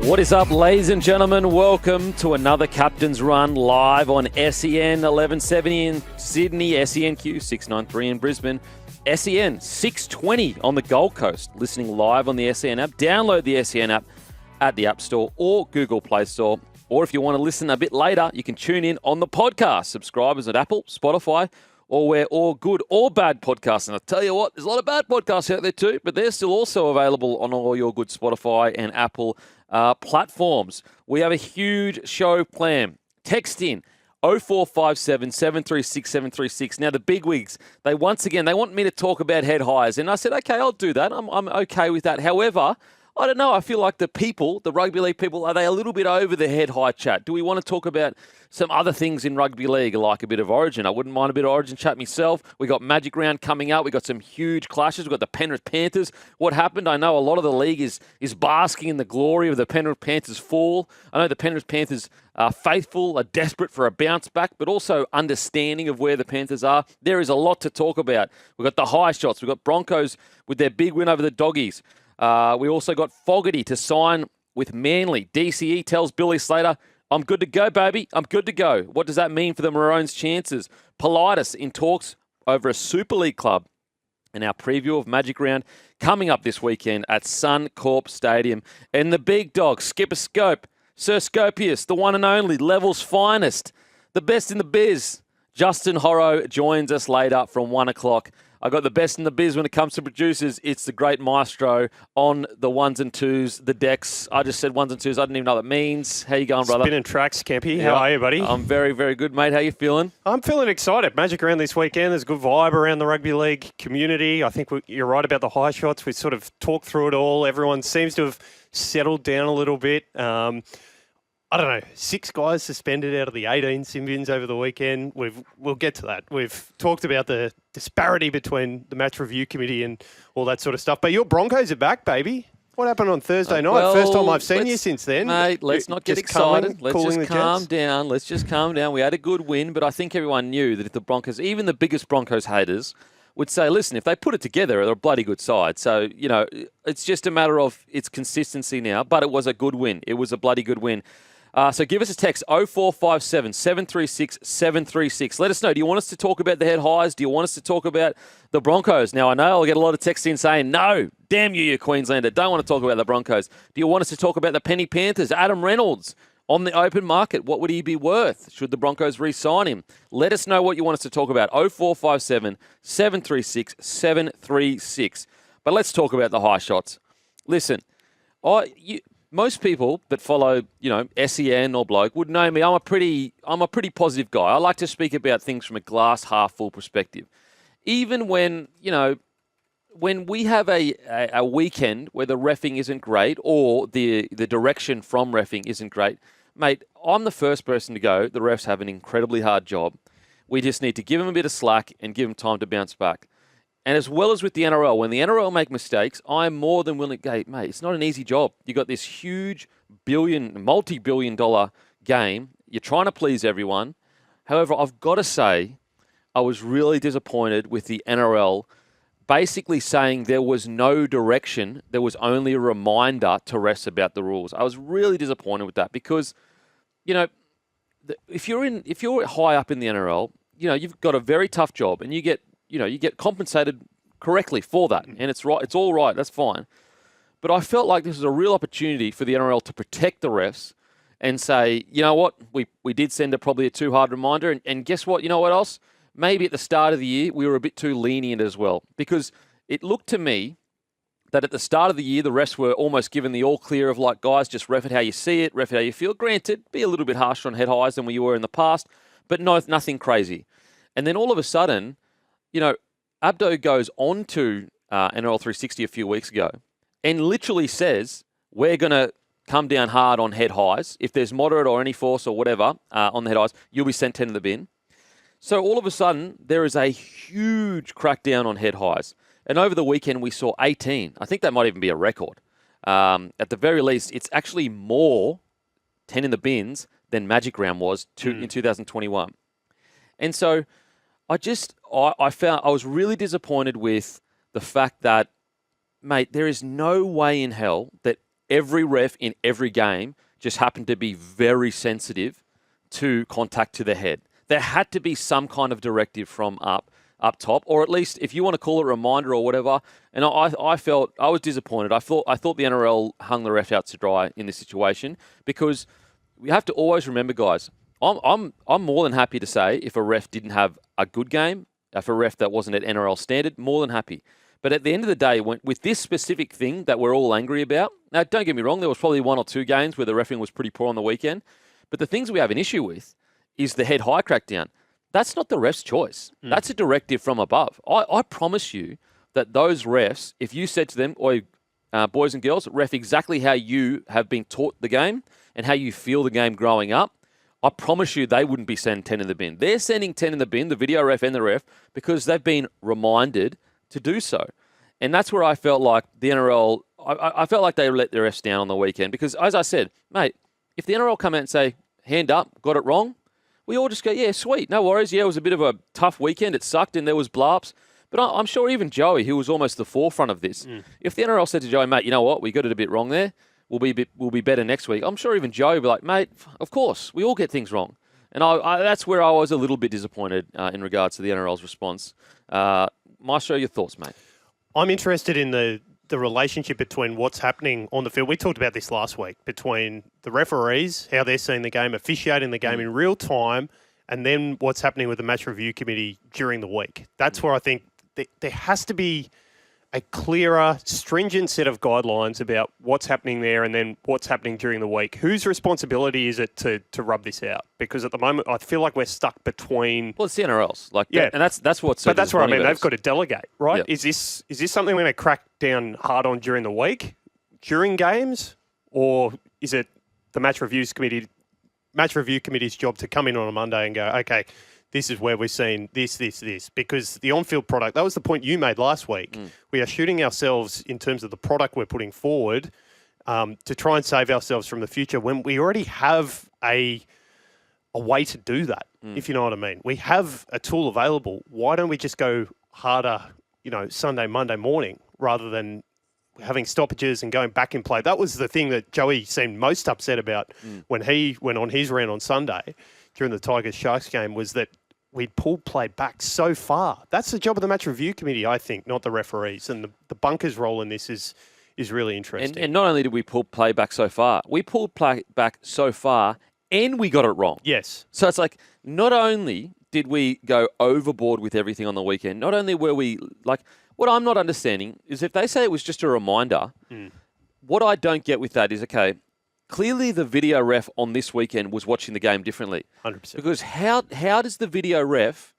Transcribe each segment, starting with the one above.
What is up, ladies and gentlemen? Welcome to another Captain's Run live on SEN 1170 in Sydney, SENQ 693 in Brisbane, SEN 620 on the Gold Coast. Listening live on the SEN app. Download the SEN app at the App Store or Google Play Store. Or if you want to listen a bit later, you can tune in on the podcast. Subscribers at Apple, Spotify, or where all good or bad podcasts. And I'll tell you what, there's a lot of bad podcasts out there too, but they're still also available on all your good Spotify and Apple platforms. We have a huge show planned. Text in 0457 736 736. Now, the bigwigs, they want me to talk about head highs. And I said, okay, I'll do that. I'm okay with that. However, I don't know. I feel like the rugby league people, are they a little bit over the head high chat? Do we want to talk about some other things in rugby league, like a bit of Origin? I wouldn't mind a bit of Origin chat myself. We got Magic Round coming up. We got some huge clashes. We got the Penrith Panthers. What happened? I know a lot of the league is basking in the glory of the Penrith Panthers' fall. I know the Penrith Panthers are faithful, are desperate for a bounce back, but also understanding of where the Panthers are. There is a lot to talk about. We've got the high shots. We've got Broncos with their big win over the Doggies. We also got Fogarty to sign with Manly. DCE tells Billy Slater, I'm good to go, baby. I'm good to go. What does that mean for the Maroons' chances? Politis in talks over a Super League club. And our preview of Magic Round coming up this weekend at Suncorp Stadium. And the big dog, Skipper Scope, Sir Scopius, the one and only, Level's finest, the best in the biz. Justin Horo joins us later from 1 o'clock. I got the best in the biz when it comes to producers. It's the great maestro on the ones and twos, the decks. I just said ones and twos. I didn't even know what that means. How you going, brother? Spinning tracks, Kempy. How are you, buddy? I'm very, very good, mate. How you feeling? I'm feeling excited. Magic Round this weekend. There's a good vibe around the rugby league community. I think you're right about the high shots. We sort of talked through it all. Everyone seems to have settled down a little bit. I don't know, 6 guys suspended out of the 18 Symbians over the weekend. We'll get to that. We've talked about the disparity between the match review committee and all that sort of stuff. But your Broncos are back, baby. What happened on Thursday night? Well, first time I've seen you since then. Mate, let's not get excited. Let's just calm down. Let's just calm down. We had a good win, but I think everyone knew that if the Broncos, even the biggest Broncos haters, would say, listen, if they put it together, they're a bloody good side. So, it's just a matter of its consistency now. But it was a good win. It was a bloody good win. So give us a text, 0457 736 736. Let us know. Do you want us to talk about the head highs? Do you want us to talk about the Broncos? Now, I know I'll get a lot of texts in saying, no, damn you Queenslander. Don't want to talk about the Broncos. Do you want us to talk about the Penny Panthers? Adam Reynolds on the open market. What would he be worth? Should the Broncos re-sign him? Let us know what you want us to talk about. 0457 736 736. But let's talk about the high shots. Listen, most people that follow, SEN or bloke would know me. I'm a pretty positive guy. I like to speak about things from a glass half full perspective. Even when we have a weekend where the reffing isn't great or the direction from reffing isn't great, mate, I'm the first person to go, the refs have an incredibly hard job. We just need to give them a bit of slack and give them time to bounce back. And as well as with the NRL, when the NRL make mistakes, I'm more than willing to, mate, it's not an easy job. You got this huge multi-billion dollar game. You're trying to please everyone. However, I've got to say, I was really disappointed with the NRL basically saying there was no direction. There was only a reminder to refs about the rules. I was really disappointed with that because, if you're high up in the NRL, you've got a very tough job and you get compensated correctly for that. And it's right. It's all right. That's fine. But I felt like this was a real opportunity for the NRL to protect the refs and say, you know what, we did send probably a too hard reminder. And guess what? You know what else? Maybe at the start of the year, we were a bit too lenient as well. Because it looked to me that at the start of the year, the refs were almost given the all clear of guys, just ref it how you see it, ref it how you feel. Granted, be a little bit harsher on head highs than we were in the past, but nothing crazy. And then all of a sudden, Abdo goes on to NRL 360 a few weeks ago and literally says, we're going to come down hard on head highs. If there's moderate or any force or whatever on the head highs, you'll be sent 10 to the bin. So all of a sudden, there is a huge crackdown on head highs. And over the weekend, we saw 18. I think that might even be a record. At the very least, it's actually more 10 in the bins than Magic Round was in 2021. And so I found I was really disappointed with the fact that, mate, there is no way in hell that every ref in every game just happened to be very sensitive to contact to the head. There had to be some kind of directive from up top, or at least if you want to call it a reminder or whatever. And I felt I was disappointed. I thought the NRL hung the ref out to dry in this situation, because we have to always remember, guys. I'm more than happy to say if a ref didn't have a good game, if a ref that wasn't at NRL standard, more than happy. But at the end of the day, with this specific thing that we're all angry about, now don't get me wrong, there was probably 1 or 2 games where the refereeing was pretty poor on the weekend. But the things we have an issue with is the head-high crackdown. That's not the ref's choice. That's a directive from above. I promise you that those refs, if you said to them, "Oi, boys and girls, ref exactly how you have been taught the game and how you feel the game growing up," I promise you they wouldn't be sending 10 in the bin. They're sending 10 in the bin, the video ref and the ref, because they've been reminded to do so. And that's where I felt like the NRL, I felt like they let the refs down on the weekend, because, as I said, mate, if the NRL come out and say, hand up, got it wrong, we all just go, yeah, sweet, no worries. Yeah, it was a bit of a tough weekend. It sucked and there was blarps. But I'm sure even Joey, who was almost the forefront of this, if the NRL said to Joey, mate, you know what, we got it a bit wrong there, we'll be better next week, I'm sure even Joey would be like, mate, of course, we all get things wrong. And that's where I was a little bit disappointed in regards to the NRL's response. Maestro, your thoughts, mate? I'm interested in the relationship between what's happening on the field. We talked about this last week, between the referees, how they're seeing the game, officiating the game in real time, and then what's happening with the match review committee during the week. That's where I think there has to be a clearer, stringent set of guidelines about what's happening there and then what's happening during the week. Whose responsibility is it to rub this out? Because at the moment, I feel like we're stuck between... Well, it's the NRL's. And that's what's so But that's where I mean, they've got to delegate, right? Yep. Is this something we're going to crack down hard on during the week, during games? Or is it the match review committee's job to come in on a Monday and go, okay, this is where we're seeing this. Because the on-field product, that was the point you made last week. We are shooting ourselves in terms of the product we're putting forward to try and save ourselves from the future when we already have a way to do that, if you know what I mean. We have a tool available. Why don't we just go harder, Sunday, Monday morning, rather than having stoppages and going back in play? That was the thing that Joey seemed most upset about when he went on his rant on Sunday during the Tigers-Sharks game, was that we'd pulled play back so far. That's the job of the match review committee, I think, not the referees. And the bunkers' role in this is really interesting. And not only did we pull play back so far, we pulled play back so far and we got it wrong. Yes. So it's like, not only did we go overboard with everything on the weekend, not only were we, like, what I'm not understanding is if they say it was just a reminder, what I don't get with that is, okay, clearly the video ref on this weekend was watching the game differently. 100%. Because how does the video ref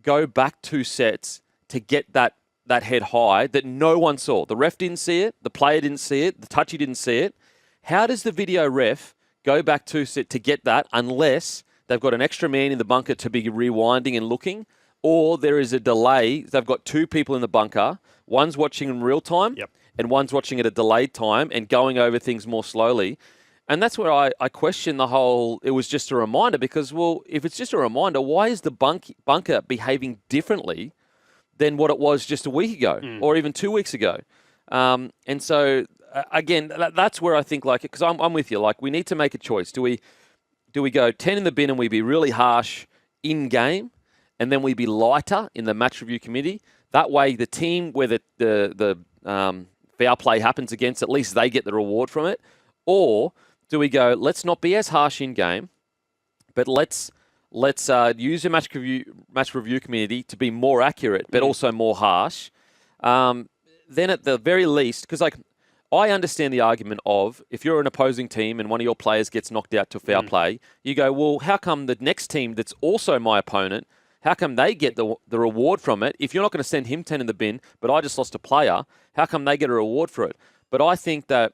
go back 2 sets to get that head high that no one saw? The ref didn't see it, the player didn't see it, the touchy didn't see it. How does the video ref go back 2 sets to get that unless they've got an extra man in the bunker to be rewinding and looking, or there is a delay? They've got 2 people in the bunker, one's watching in real time and one's watching at a delayed time and going over things more slowly. And that's where I question the whole, it was just a reminder, because, well, if it's just a reminder, why is the bunker behaving differently than what it was just a week ago or even 2 weeks ago? And so, again, that's where I think, like, because I'm with you, like, we need to make a choice. Do we go 10 in the bin and we be really harsh in-game, and then we be lighter in the match review committee? That way, the team where the foul play happens against, at least they get the reward from it. Or do we go, let's not be as harsh in game, but let's use the match review committee to be more accurate, but also more harsh. Then at the very least, because like I understand the argument of if you're an opposing team and one of your players gets knocked out to foul play, you go, well, how come the next team that's also my opponent, how come they get the reward from it? If you're not going to send him 10 in the bin, but I just lost a player, how come they get a reward for it? But I think the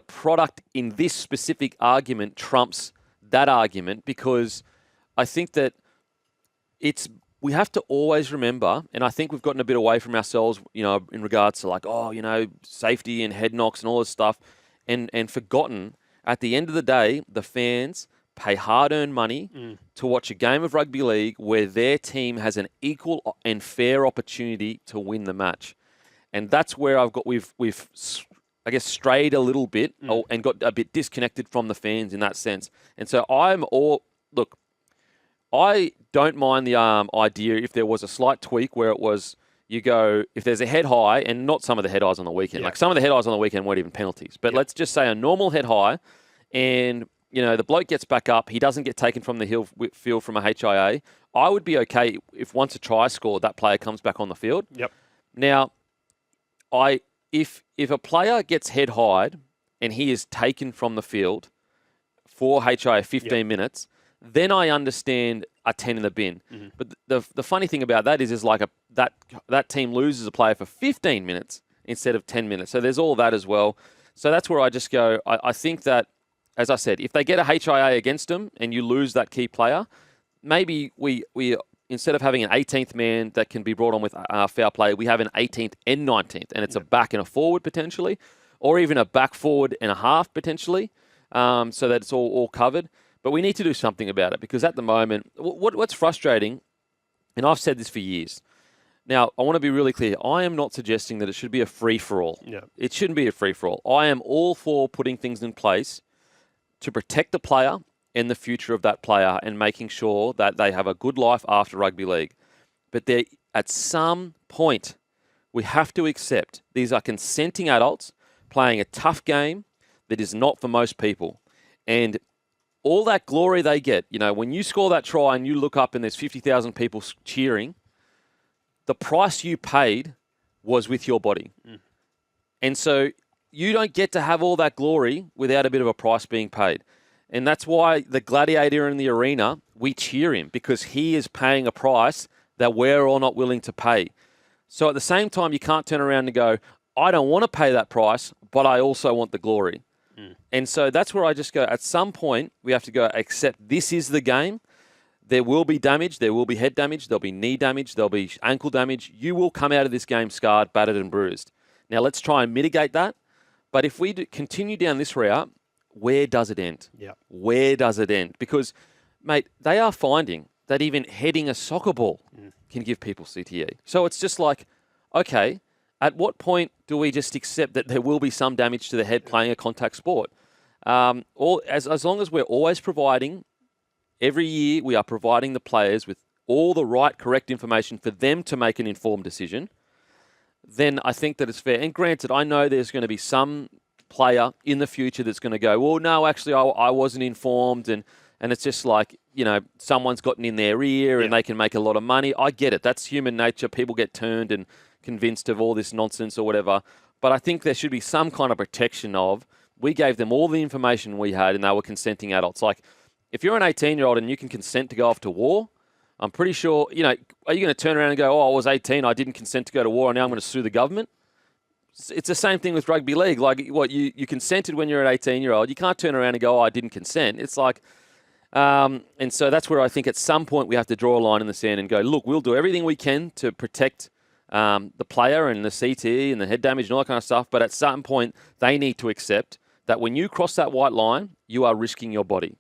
product in this specific argument trumps that argument, because I think that we have to always remember, and I think we've gotten a bit away from ourselves, in regards to like, safety and head knocks and all this stuff, and forgotten at the end of the day, the fans pay hard-earned money to watch a game of rugby league where their team has an equal and fair opportunity to win the match. And that's where we've I guess, strayed a little bit and got a bit disconnected from the fans in that sense. And so I don't mind the idea if there was a slight tweak where it was, you go, if there's a head high, and not some of the head highs on the weekend. Like some of the head highs on the weekend weren't even penalties. But let's just say a normal head high, and the bloke gets back up, he doesn't get taken from the field from a HIA. I would be okay if once a try scored, that player comes back on the field. Yep. Now, if a player gets head high and he is taken from the field for HIA 15 minutes, then I understand a 10 in the bin. Mm-hmm. But the funny thing about that is like that team loses a player for 15 minutes instead of 10 minutes. So there's all that as well. So that's where I just go, I think that, as I said, if they get a HIA against them and you lose that key player, maybe we instead of having an 18th man that can be brought on with foul play, we have an 18th and 19th, and it's a back and a forward potentially, or even a back forward and a half potentially, so that it's all covered. But we need to do something about it, because at the moment, what's frustrating, and I've said this for years. Now, I want to be really clear. I am not suggesting that it should be a free-for-all. Yeah. It shouldn't be a free-for-all. I am all for putting things in place to protect the player and the future of that player and making sure that they have a good life after rugby league. But at some point, we have to accept these are consenting adults playing a tough game that is not for most people. And all that glory they get, when you score that try and you look up and there's 50,000 people cheering, the price you paid was with your body. Mm. And so you don't get to have all that glory without a bit of a price being paid. And that's why the gladiator in the arena, we cheer him, because he is paying a price that we're all not willing to pay. So at the same time, you can't turn around and go, I don't want to pay that price, but I also want the glory. Mm. And so that's where I just go, at some point, we have to go, accept this is the game. There will be damage. There will be head damage. There'll be knee damage. There'll be ankle damage. You will come out of this game scarred, battered and bruised. Now, let's try and mitigate that. But if we continue down this route, where does it end? Yeah. Where does it end? Because, mate, they are finding that even heading a soccer ball can give people CTE. So it's just like, okay, at what point do we just accept that there will be some damage to the head playing a contact sport? As long as we're always providing, every year we are providing the players with all the right, correct information for them to make an informed decision, then I think that it's fair. And granted, I know there's going to be some player in the future that's going to go, well, no, actually, I wasn't informed, and it's just like, someone's gotten in their ear and they can make a lot of money. I get it. That's human nature. People get turned and convinced of all this nonsense or whatever. But I think there should be some kind of protection of, we gave them all the information we had and they were consenting adults. Like, if you're an 18-year-old and you can consent to go off to war, I'm pretty sure, are you going to turn around and go, I was 18, I didn't consent to go to war, and now I'm going to sue the government? It's the same thing with rugby league. Like, you consented when you're an 18-year-old. You can't turn around and go, I didn't consent. It's like, and so that's where I think at some point we have to draw a line in the sand and go, look, we'll do everything we can to protect the player and the CT and the head damage and all that kind of stuff. But at some point, they need to accept that when you cross that white line, you are risking your body.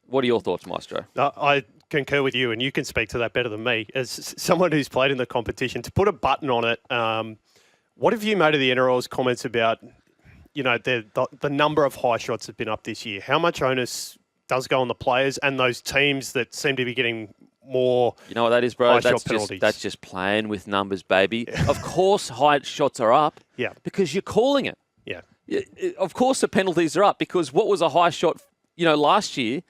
What are your thoughts, Maestro? I concur with you, and you can speak to that better than me. As someone who's played in the competition, to put a button on it, what have you made of the NRL's comments about, the number of high shots have been up this year? How much onus does go on the players and those teams that seem to be getting more? You know what that is, bro? That's just playing with numbers, baby. Of course, high shots are up. Yeah. Because you're calling it. Yeah. Of course, the penalties are up, because what was a high shot, last year?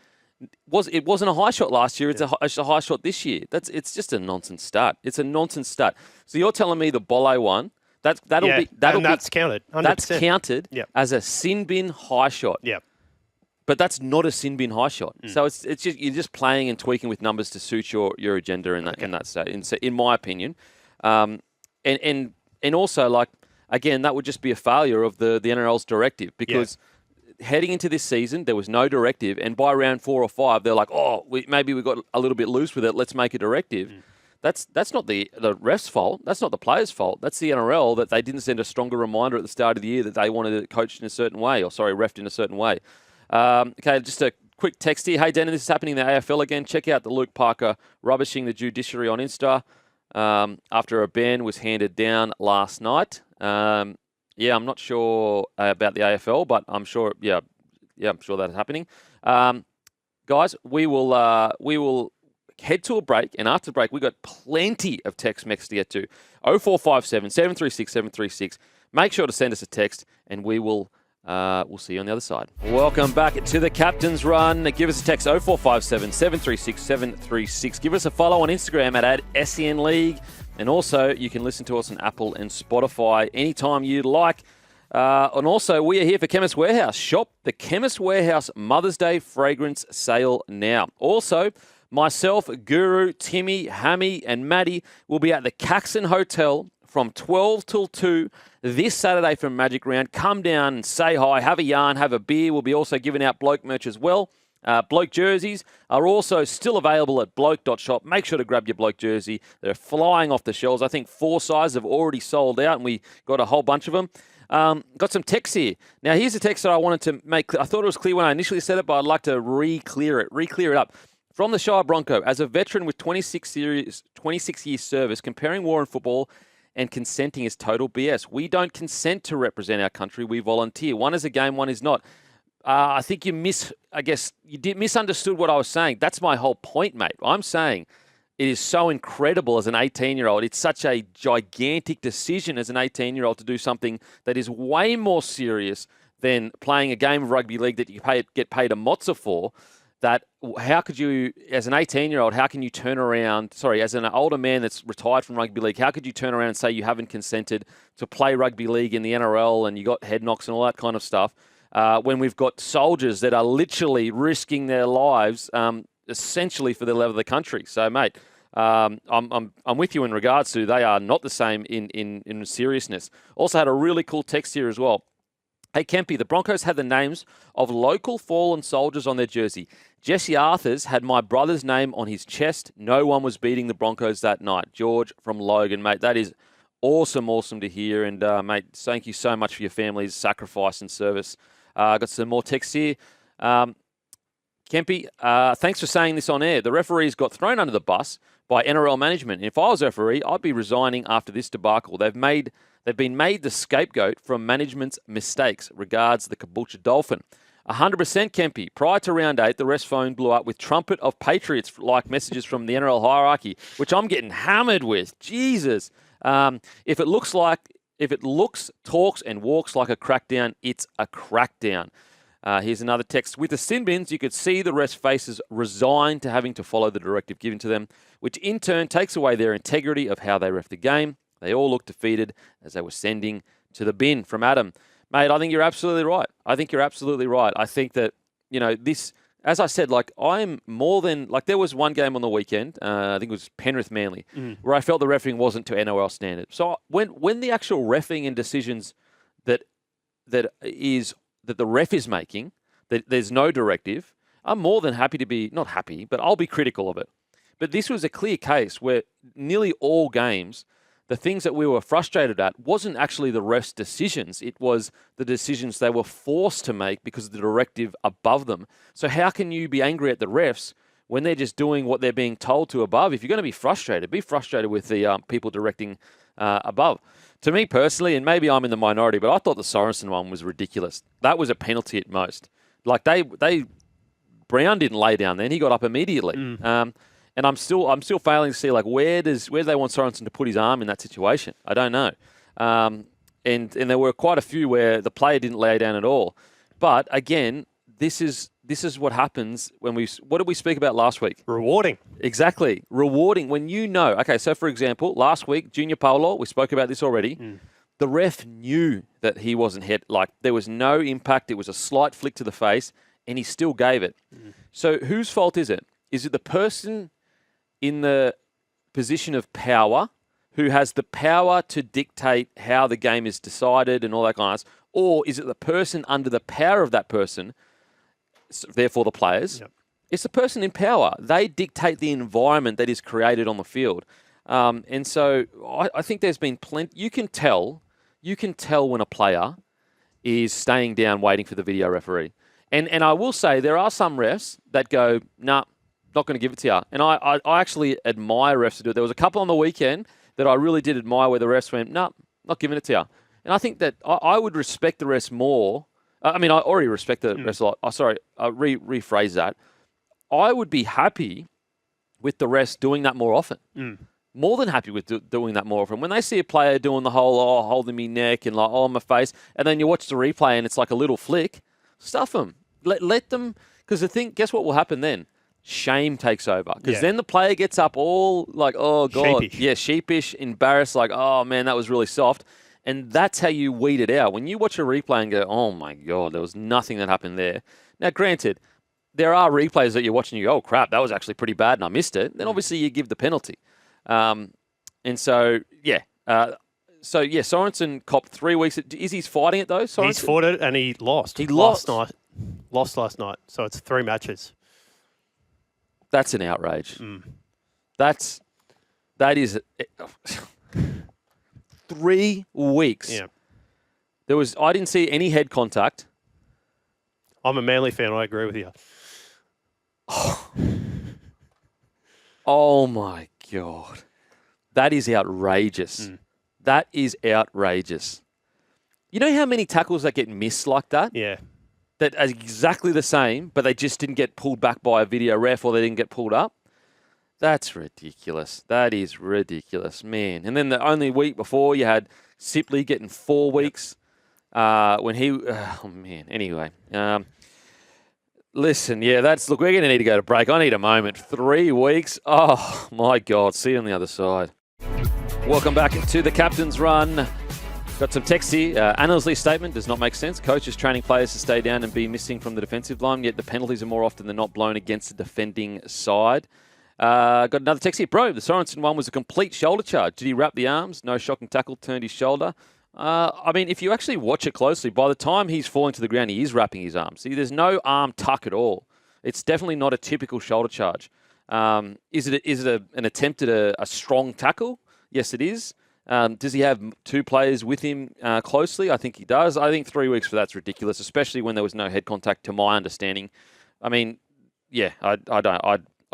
It wasn't a high shot last year. It's a high shot this year. It's just a nonsense stat. It's a nonsense stat. So you're telling me the Bolle one, that's counted. 100%. That's counted as a sin bin high shot. Yeah. But that's not a sin bin high shot. So it's just, you're just playing and tweaking with numbers to suit your agenda in that state. And so, in my opinion, and also, like, again, that would just be a failure of the NRL's directive, because heading into this season, there was no directive, and by round 4 or 5, they're like, maybe we got a little bit loose with it, let's make a directive. That's not the ref's fault. That's not the players' fault. That's the NRL, that they didn't send a stronger reminder at the start of the year that they wanted it coached in a certain way, refed in a certain way. Okay, just a quick text here. Hey, Dennis, this is happening in the AFL again. Check out the Luke Parker rubbishing the judiciary on Insta after a ban was handed down last night. Yeah, I'm not sure about the AFL, but I'm sure. Yeah, I'm sure that's happening. Guys, we will head to a break, and after the break, we've got plenty of text messages to get to. 0457 736 736. Make sure to send us a text, and we'll see you on the other side. Welcome back to the Captain's Run. Give us a text 0457 736 736. Give us a follow on Instagram at SEN League. And also, you can listen to us on Apple and Spotify anytime you'd like. And also, we are here for Chemist Warehouse. Shop the Chemist Warehouse Mother's Day fragrance sale now. Also, myself, Guru, Timmy, Hammy and Matty will be at the Caxton Hotel from 12 till 2 this Saturday for Magic Round. Come down and say hi, have a yarn, have a beer. We'll be also giving out bloke merch as well. Bloke jerseys are also still available at bloke.shop. Make sure to grab your bloke jersey. They're flying off the shelves. I think 4 sizes have already sold out, and we got a whole bunch of them. Got some texts here. Now, here's a text that I wanted to make. I thought it was clear when I initially said it, but I'd like to re-clear it up. From the Shire Bronco, as a veteran with 26 years service, comparing war and football and consenting is total BS. We don't consent to represent our country. We volunteer. One is a game, one is not. I think you misunderstood what I was saying. That's my whole point, mate. I'm saying it is so incredible as an 18-year-old. It's such a gigantic decision as an 18-year-old to do something that is way more serious than playing a game of rugby league that you get paid a mozza for. That how could you, as an 18-year-old, how can you turn around, as an older man that's retired from rugby league, how could you turn around and say you haven't consented to play rugby league in the NRL and you got head knocks and all that kind of stuff when we've got soldiers that are literally risking their lives essentially for the love of the country. So, mate, I'm with you in regards to they are not the same in seriousness. Also had a really cool text here as well. Hey, Kempy, the Broncos had the names of local fallen soldiers on their jersey. Jesse Arthurs had my brother's name on his chest. No one was beating the Broncos that night. George from Logan, mate. That is awesome to hear. And, mate, thank you so much for your family's sacrifice and service. I got some more texts here. Kempy, thanks for saying this on air. The referees got thrown under the bus by NRL management. If I was a referee, I'd be resigning after this debacle. They've been made the scapegoat from management's mistakes. Regards, the Caboolture Dolphin. 100% Kempy. Prior to round 8, the rest phone blew up with trumpet of Patriots-like messages from the NRL hierarchy, which I'm getting hammered with. Jesus. If it looks, talks, and walks like a crackdown, it's a crackdown. Here's another text. With the sin bins, you could see the rest faces resigned to having to follow the directive given to them, which in turn takes away their integrity of how they ref the game. They all looked defeated as they were sending to the bin. From Adam. Mate, I think you're absolutely right. I think that, this, as I said, I'm more than, there was one game on the weekend, I think it was Penrith Manly, where I felt the refereeing wasn't to NOL standard. So when the actual reffing and decisions that the ref is making, that there's no directive, I'm more than happy to be, not happy, but I'll be critical of it. But this was a clear case where nearly all games, the things that we were frustrated at wasn't actually the refs' decisions. It was the decisions they were forced to make because of the directive above them. So how can you be angry at the refs when they're just doing what they're being told to above? If you're going to be frustrated with the people directing above. To me personally, and maybe I'm in the minority, but I thought the Sorensen one was ridiculous. That was a penalty at most. Brown didn't lay down then. He got up immediately. And I'm still failing to see where do they want Sorensen to put his arm in that situation? I don't know. And there were quite a few where the player didn't lay down at all. But again, this is what happens when what did we speak about last week? Rewarding. Exactly. Rewarding when you know. Okay, so for example, last week, Junior Paulo, we spoke about this already. The ref knew that he wasn't hit. There was no impact. It was a slight flick to the face, and he still gave it. So whose fault is it? Is it the person in the position of power who has the power to dictate how the game is decided and all that kind of stuff? Or is it the person under the power of that person, therefore the players? Yep. It's the person in power. They dictate the environment that is created on the field. And so I think there's been plenty. You can tell when a player is staying down waiting for the video referee. And I will say there are some refs that go, nah, not going to give it to you. And I actually admire refs to do it. There was a couple on the weekend that I really did admire where the refs went, no, not giving it to you. And I think that I would respect the rest more. I already respect the rest a lot. Rephrase that. I would be happy with the rest doing that more often. More than happy with doing that more often. When they see a player doing the whole, holding me neck and like, my face, and then you watch the replay and it's like a little flick, stuff them. Let them, because guess what will happen then? Shame takes over. Because then the player gets up all like, oh, God. Sheepish. Yeah, sheepish, embarrassed, like, oh, man, that was really soft. And that's how you weed it out. When you watch a replay and go, oh, my God, there was nothing that happened there. Now, granted, there are replays that you're watching and you go, oh, crap, that was actually pretty bad and I missed it. Then obviously you give the penalty. Sorensen copped 3 weeks. Is he fighting it, though, Sorensen? He's fought it and he lost. He lost. Lost last night. So it's 3 matches. That's an outrage. That is 3 weeks. Yeah. I didn't see any head contact. I'm a Manly fan. I agree with you. Oh, my God. That is outrageous. That is outrageous. You know how many tackles that get missed like that? Yeah. That are exactly the same, but they just didn't get pulled back by a video ref or they didn't get pulled up? That's ridiculous. That is ridiculous, man. And then the only week before, you had Sipley getting 4 weeks when he... Oh, man. Anyway. Listen, look, we're going to need to go to break. I need a moment. 3 weeks. Oh, my God. See you on the other side. Welcome back to the Captain's Run. Got some text here. Annesley's statement does not make sense. Coaches training players to stay down and be missing from the defensive line, yet the penalties are more often than not blown against the defending side. Got another text here. Bro, the Sorensen one was a complete shoulder charge. Did he wrap the arms? No shocking tackle, turned his shoulder. If you actually watch it closely, by the time he's falling to the ground, he is wrapping his arms. See, there's no arm tuck at all. It's definitely not a typical shoulder charge. Is it an attempt at a strong tackle? Yes, it is. Does he have 2 players with him closely? I think he does. I think 3 weeks for that's ridiculous, especially when there was no head contact, to my understanding. I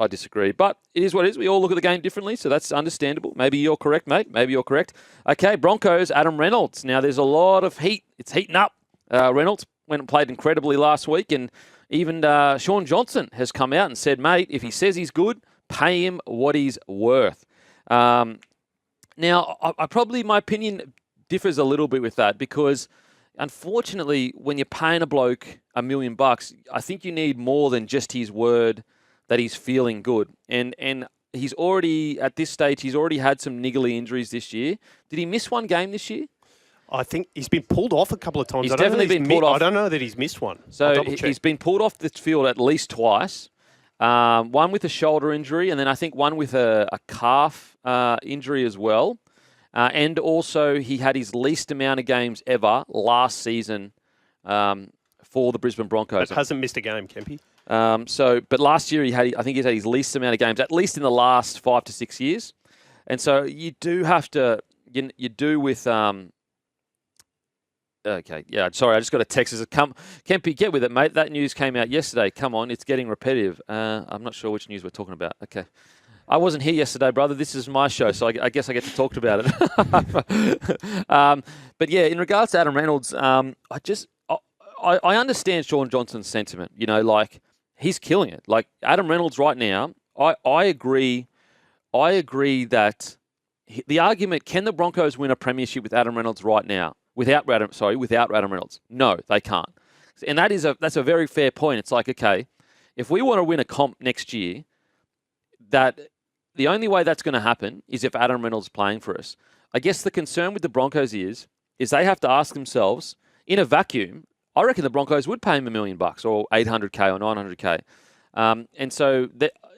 disagree. But it is what it is. We all look at the game differently, so that's understandable. Maybe you're correct, mate. Maybe you're correct. Okay, Broncos, Adam Reynolds. Now, there's a lot of heat. It's heating up. Reynolds went and played incredibly last week, and even Sean Johnson has come out and said, mate, if he says he's good, pay him what he's worth. Now, my opinion differs a little bit with that because, unfortunately, when you're paying a bloke $1 million, I think you need more than just his word that he's feeling good. And he's already, at this stage, he's already had some niggly injuries this year. Did he miss one game this year? I think he's been pulled off a couple of times. He's definitely been pulled off. I don't know that he's missed one. So he's been pulled off the field at least twice. One with a shoulder injury, and then I think one with a calf injury as well. And also, he had his least amount of games ever last season for the Brisbane Broncos. But hasn't missed a game, Kempy. But last year I think he's had his least amount of games, at least in the last 5 to 6 years. And so you do have to, you do with. Okay, yeah, sorry, I just got a text. Kempy, get with it, mate. That news came out yesterday. Come on, it's getting repetitive. I'm not sure which news we're talking about. Okay. I wasn't here yesterday, brother. This is my show, so I guess I get to talk about it. But yeah, in regards to Adam Reynolds, I understand Sean Johnson's sentiment. He's killing it. Like Adam Reynolds right now, I agree that the argument, can the Broncos win a premiership with Adam Reynolds right now? Without Adam Reynolds. No, they can't. And that's a very fair point. It's like, okay, if we want to win a comp next year, that the only way that's going to happen is if Adam Reynolds is playing for us. I guess the concern with the Broncos is they have to ask themselves, in a vacuum, I reckon the Broncos would pay him $1 million or $800K or $900K. And so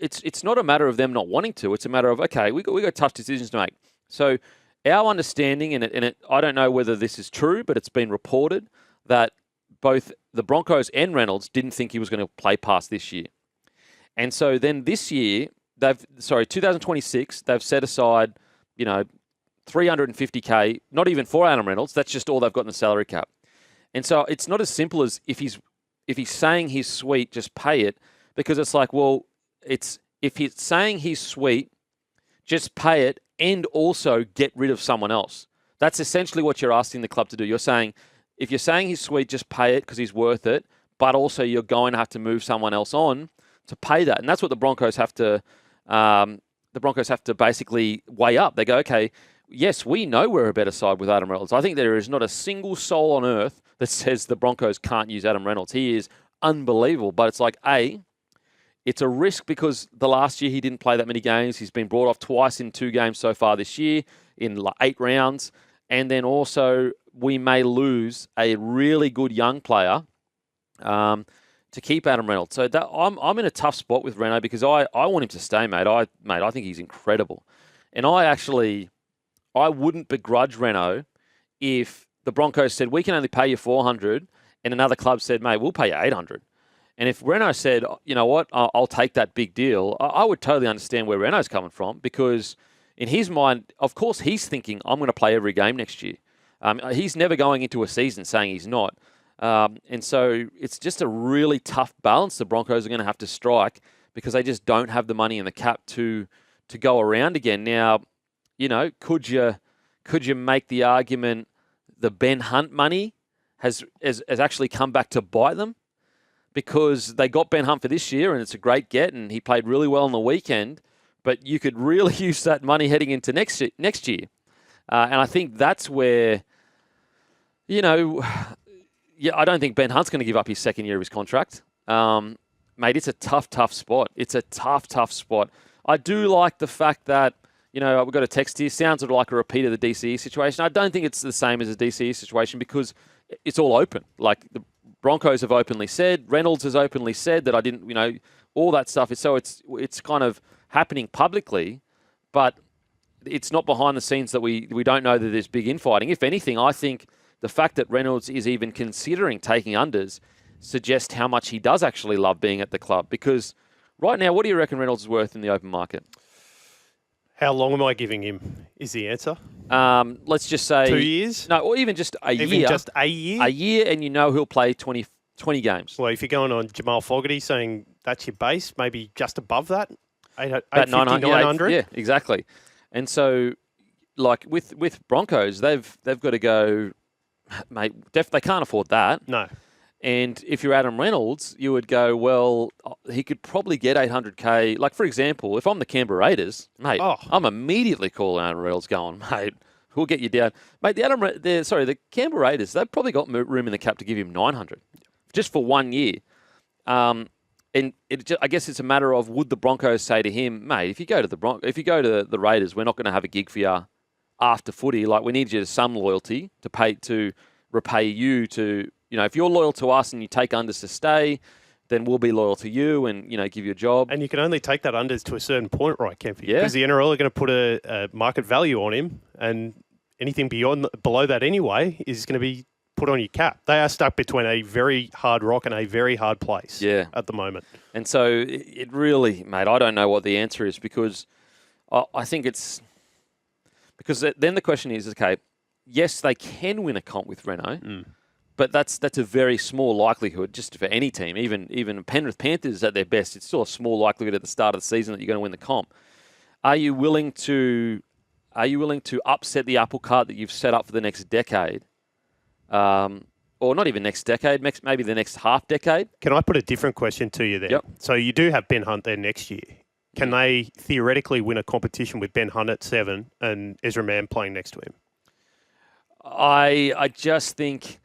it's not a matter of them not wanting to. It's a matter of, okay, we got tough decisions to make. So our understanding, I don't know whether this is true, but it's been reported that both the Broncos and Reynolds didn't think he was going to play past this year. And so then this year, 2026, they've set aside, $350K, not even for Adam Reynolds. That's just all they've got in the salary cap. And so it's not as simple as if he's saying he's sweet, just pay it, because it's like, well, if he's saying he's sweet, just pay it and also get rid of someone else. That's essentially what you're asking the club to do. You're saying, if you're saying he's sweet, just pay it because he's worth it, but also you're going to have to move someone else on to pay that. And that's what the Broncos have to basically weigh up. They go, okay, yes, we know we're a better side with Adam Reynolds. I think there is not a single soul on earth that says the Broncos can't use Adam Reynolds. He is unbelievable. But it's like, it's a risk because the last year he didn't play that many games. He's been brought off twice in 2 games so far this year in 8 rounds. And then also we may lose a really good young player to keep Adam Reynolds. So I'm in a tough spot with Reno because I want him to stay, mate. I think he's incredible. And I wouldn't begrudge Reno if the Broncos said, we can only pay you $400, and another club said, mate, we'll pay you $800. And if Reno said, you know what, I'll take that big deal, I would totally understand where Reno's coming from because in his mind, of course, he's thinking, I'm going to play every game next year. He's never going into a season saying he's not. And so it's just a really tough balance the Broncos are going to have to strike because they just don't have the money in the cap to go around again. Now, you know, could you make the argument the Ben Hunt money has actually come back to bite them? Because they got Ben Hunt for this year and it's a great get and he played really well on the weekend, but you could really use that money heading into next year. And I think that's where, you know, I don't think Ben Hunt's going to give up his second year of his contract. Mate, it's a tough spot. It's a tough spot. I do like the fact that, you know, we've got a text here. Sounds like a repeat of the DCE situation. I don't think it's the same as a DCE situation because it's all open. Like the Broncos have openly said, Reynolds has openly said that I didn't, you know, all that stuff. So it's kind of happening publicly, but it's not behind the scenes that we don't know that there's big infighting. If anything, I think the fact that Reynolds is even considering taking unders suggests how much he does actually love being at the club. Because right now, what do you reckon Reynolds is worth in the open market? How long am I giving him is the answer. Let's just say 2 years? No, or even just a year. Even just a year? A year, and you know he'll play 20 games. Well, if you're going on Jamal Fogarty saying that's your base, maybe just above that, About 850, 900. Yeah, exactly. And so, like with Broncos, they've got to go, mate. They can't afford that. No. And if you're Adam Reynolds, you would go, well, he could probably get $800K. Like, for example, if I'm the Canberra Raiders, mate, I'm immediately calling Adam Reynolds going, mate, we'll get you down. Mate, the Canberra Raiders, they've probably got room in the cap to give him $900 just for 1 year. And I guess it's a matter of, would the Broncos say to him, mate, if you go to the Raiders, we're not going to have a gig for you after footy. Like, we need you to some loyalty to repay you to, you know, if you're loyal to us and you take unders to stay, then we'll be loyal to you and, you know, give you a job. And you can only take that unders to a certain point, right, Kempy? Yeah. Because the NRL are going to put a market value on him, and anything below that anyway is going to be put on your cap. They are stuck between a very hard rock and a very hard place at the moment. And so it really, mate, I don't know what the answer is because I think it's... Because then the question is, okay, yes, they can win a comp with Reno, but that's a very small likelihood just for any team. Even Penrith Panthers at their best, it's still a small likelihood at the start of the season that you're going to win the comp. Are you willing to upset the apple cart that you've set up for the next decade? Or not even next decade, maybe the next half decade? Can I put a different question to you there? Yep. So you do have Ben Hunt there next year. Can they theoretically win a competition with Ben Hunt at 7 and Ezra Mann playing next to him? I just think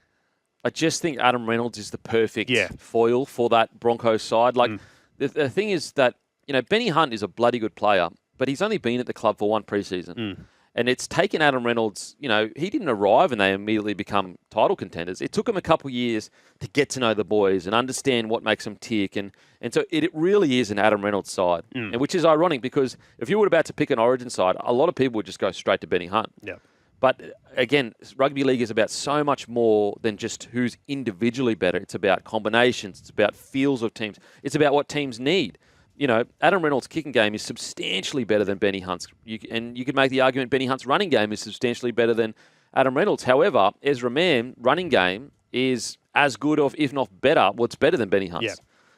Adam Reynolds is the perfect foil for that Broncos side. Like the thing is that, you know, Benny Hunt is a bloody good player, but he's only been at the club for one preseason. And it's taken Adam Reynolds, you know, he didn't arrive and they immediately become title contenders. It took him a couple of years to get to know the boys and understand what makes them tick. And so it really is an Adam Reynolds side, and which is ironic because if you were about to pick an Origin side, a lot of people would just go straight to Benny Hunt. Yeah. But again, rugby league is about so much more than just who's individually better. It's about combinations. It's about feels of teams. It's about what teams need. You know, Adam Reynolds' kicking game is substantially better than Benny Hunt's. And you could make the argument Benny Hunt's running game is substantially better than Adam Reynolds. However, Ezra Mann running game is as good of, if not better, what's better than Benny Hunt's. Yeah.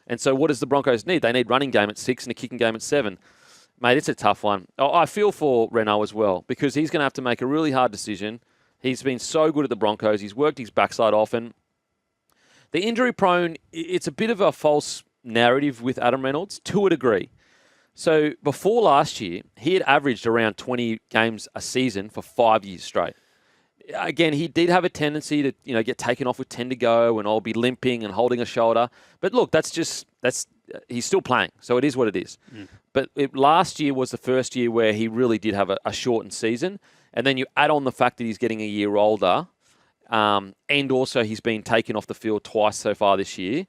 And so what does the Broncos need? They need running game at 6 and a kicking game at 7. Mate, it's a tough one. I feel for Reno as well because he's going to have to make a really hard decision. He's been so good at the Broncos. He's worked his backside off. And the injury-prone, it's a bit of a false narrative with Adam Reynolds to a degree. So before last year, he had averaged around 20 games a season for 5 years straight. Again, he did have a tendency to, get taken off with 10 to go and I'll be limping and holding a shoulder. But look, he's still playing, so it is what it is. But last year was the first year where he really did have a shortened season. And then you add on the fact that he's getting a year older, and also he's been taken off the field twice so far this year.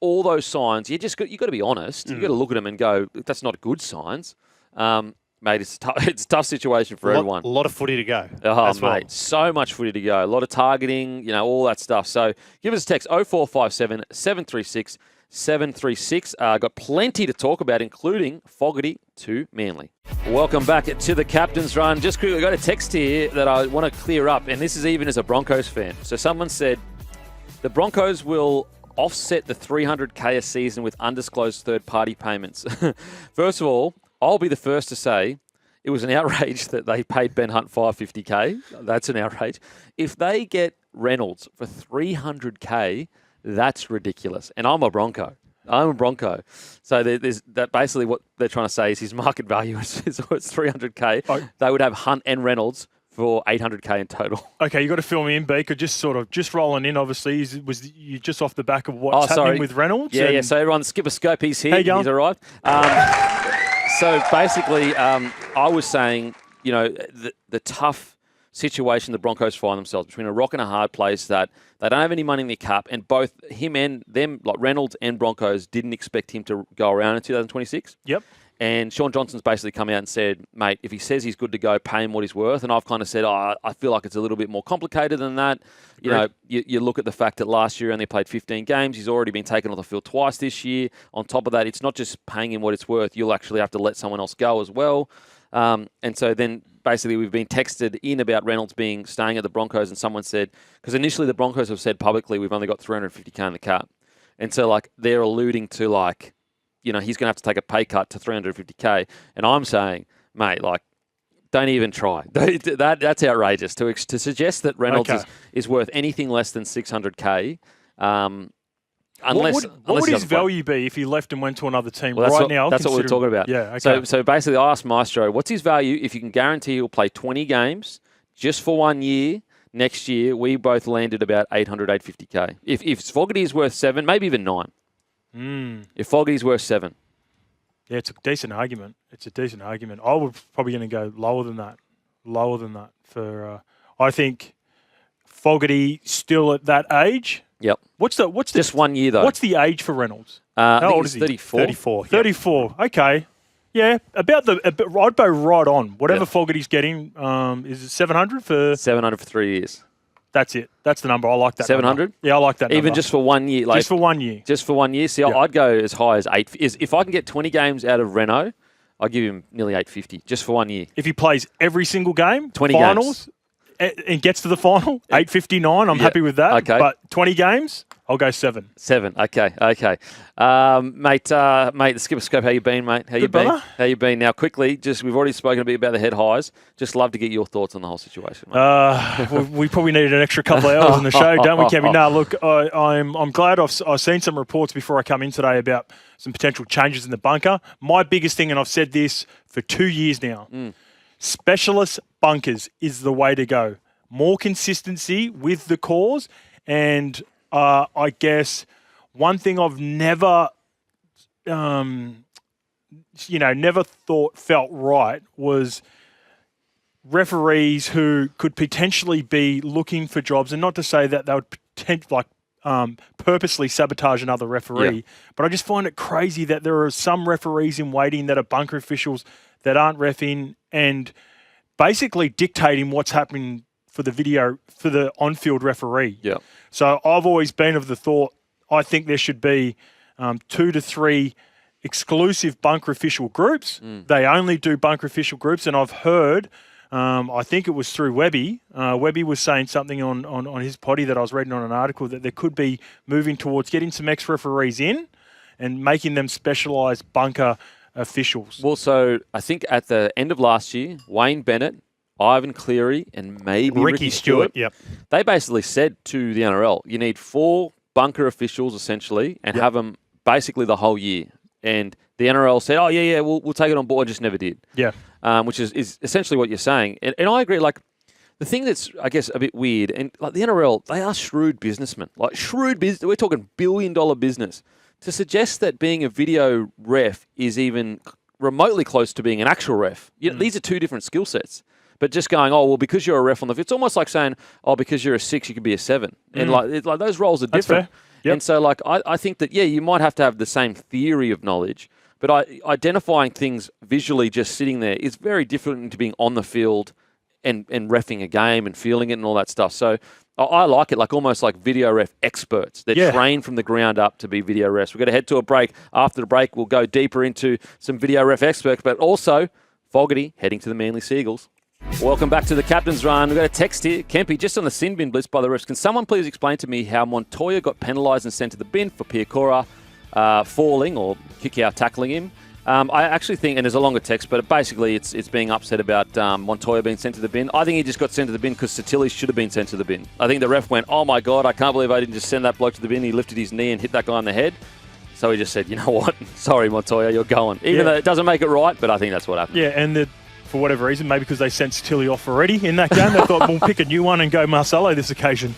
All those signs, you got to be honest. You got to look at them and go, that's not good signs. Mate, it's a tough situation for everyone. A lot of footy to go. Oh, mate, so much footy to go. A lot of targeting, all that stuff. So give us a text, 0457 736 736. Got plenty to talk about, including Fogarty to Manly. Welcome back to the Captain's Run. Just quickly, I got a text here that I want to clear up, and this is even as a Broncos fan. So someone said the Broncos will offset the $300K a season with undisclosed third-party payments. First of all, I'll be the first to say it was an outrage that they paid Ben Hunt $550K. That's an outrage. If they get Reynolds for $300K, that's ridiculous. And I'm a Bronco. So there's that. Basically, what they're trying to say is his market value is $300K. Oh. They would have Hunt and Reynolds for $800K in total. Okay, you got to fill me in, Beaker. Just rolling in. Obviously, was you just off the back of what's happening with Reynolds? Yeah. So everyone, skip a scope. He's here. He's arrived. So basically, I was saying, the tough situation the Broncos find themselves between a rock and a hard place that they don't have any money in their cap, and both him and them, like Reynolds and Broncos, didn't expect him to go around in 2026. Yep. And Sean Johnson's basically come out and said, mate, if he says he's good to go, pay him what he's worth. And I've kind of said, I feel like it's a little bit more complicated than that. You look at the fact that last year only played 15 games. He's already been taken off the field twice this year. On top of that, it's not just paying him what it's worth. You'll actually have to let someone else go as well. And so then basically we've been texted in about Reynolds staying at the Broncos, and someone said, because initially the Broncos have said publicly we've only got $350K in the cap. And so they're alluding to he's going to have to take a pay cut to $350K. And I'm saying, mate, don't even try. That's outrageous to suggest that Reynolds is worth anything less than $600K. What would his value be if he left and went to another team now? That's what we're talking about. Yeah. Okay. So basically, I asked Maestro, what's his value if you can guarantee he'll play 20 games just for 1 year? Next year, we both landed about $850K. If Fogarty is worth 7, maybe even 9. If Fogarty's worth 7. Yeah, it's a decent argument. I would probably going to go lower than that. For I think Fogarty still at that age. Yep. What's just 1 year though? What's the age for Reynolds? How old is he? 34. 34. 34. Okay. Yeah, I'd go right on. Whatever Fogarty's getting, is it 700 for 700 for 3 years? That's it. That's the number. I like that. 700? Yeah, I like that. Even just for 1 year. Just for 1 year. Just for 1 year. See, I'd go as high as 8. If I can get 20 games out of Reno, I'll give him nearly 850 just for 1 year. If he plays every single game, 20 finals, and gets to the final, 859, I'm happy with that. Okay. But 20 games, I'll go 7. 7. Okay. Mate, the skipper scope, how you been, mate? How you been? Brother. How you been? Now, quickly, we've already spoken a bit about the head highs. Just love to get your thoughts on the whole situation, mate. We probably needed an extra couple of hours on the show, don't we, Kevin? No, look, I'm glad I've seen some reports before I come in today about some potential changes in the bunker. My biggest thing, and I've said this for 2 years now, specialist bunkers is the way to go. More consistency with the cause, and I guess one thing I've never, felt right was referees who could potentially be looking for jobs, and not to say that they would purposely sabotage another referee, but I just find it crazy that there are some referees in waiting that are bunker officials that aren't reffing and basically dictating what's happening for the on-field referee. Yeah. So I've always been of the thought, I think there should be 2 to 3 exclusive bunker official groups. They only do bunker official groups, and I've heard, I think it was through Webby. Webby was saying something on his potty that I was reading on an article that there could be moving towards getting some ex-referees in and making them specialised bunker officials. Well, so I think at the end of last year, Wayne Bennett, Ivan Cleary and maybe Ricky Stewart. Yep. They basically said to the NRL, you need 4 bunker officials essentially and have them basically the whole year. And the NRL said, oh, yeah, we'll take it on board, just never did. Yeah. Which is essentially what you're saying. And I agree, like, the thing that's, I guess, a bit weird, and like the NRL, they are shrewd businessmen. Like, shrewd business, we're talking billion-dollar business. To suggest that being a video ref is even remotely close to being an actual ref, these are 2 different skill sets. But just going, oh, well, because you're a ref on the field, it's almost like saying, oh, because you're a 6, you could be a 7. And like those roles are different. Yep. And so, like, I think that, you might have to have the same theory of knowledge, but identifying things visually just sitting there is very different to being on the field and reffing a game and feeling it and all that stuff. So I like it, like almost like video ref experts. They're trained from the ground up to be video refs. We're going to head to a break. After the break, we'll go deeper into some video ref experts, but also Fogarty heading to the Manly Seagulls. Welcome back to the Captain's Run. We've got a text here. Kempy, just on the sin bin blitz by the refs, can someone please explain to me how Montoya got penalised and sent to the bin for Piakura falling or kick-out tackling him? I actually think, and there's a longer text, but basically it's being upset about Montoya being sent to the bin. I think he just got sent to the bin because Satili should have been sent to the bin. I think the ref went, oh my God, I can't believe I didn't just send that bloke to the bin. He lifted his knee and hit that guy on the head. So he just said, you know what? Sorry, Montoya, you're going. Even though it doesn't make it right, but I think that's what happened. Yeah, and for whatever reason, maybe because they sent Satili off already in that game, they thought, we'll pick a new one and go Marcelo this occasion.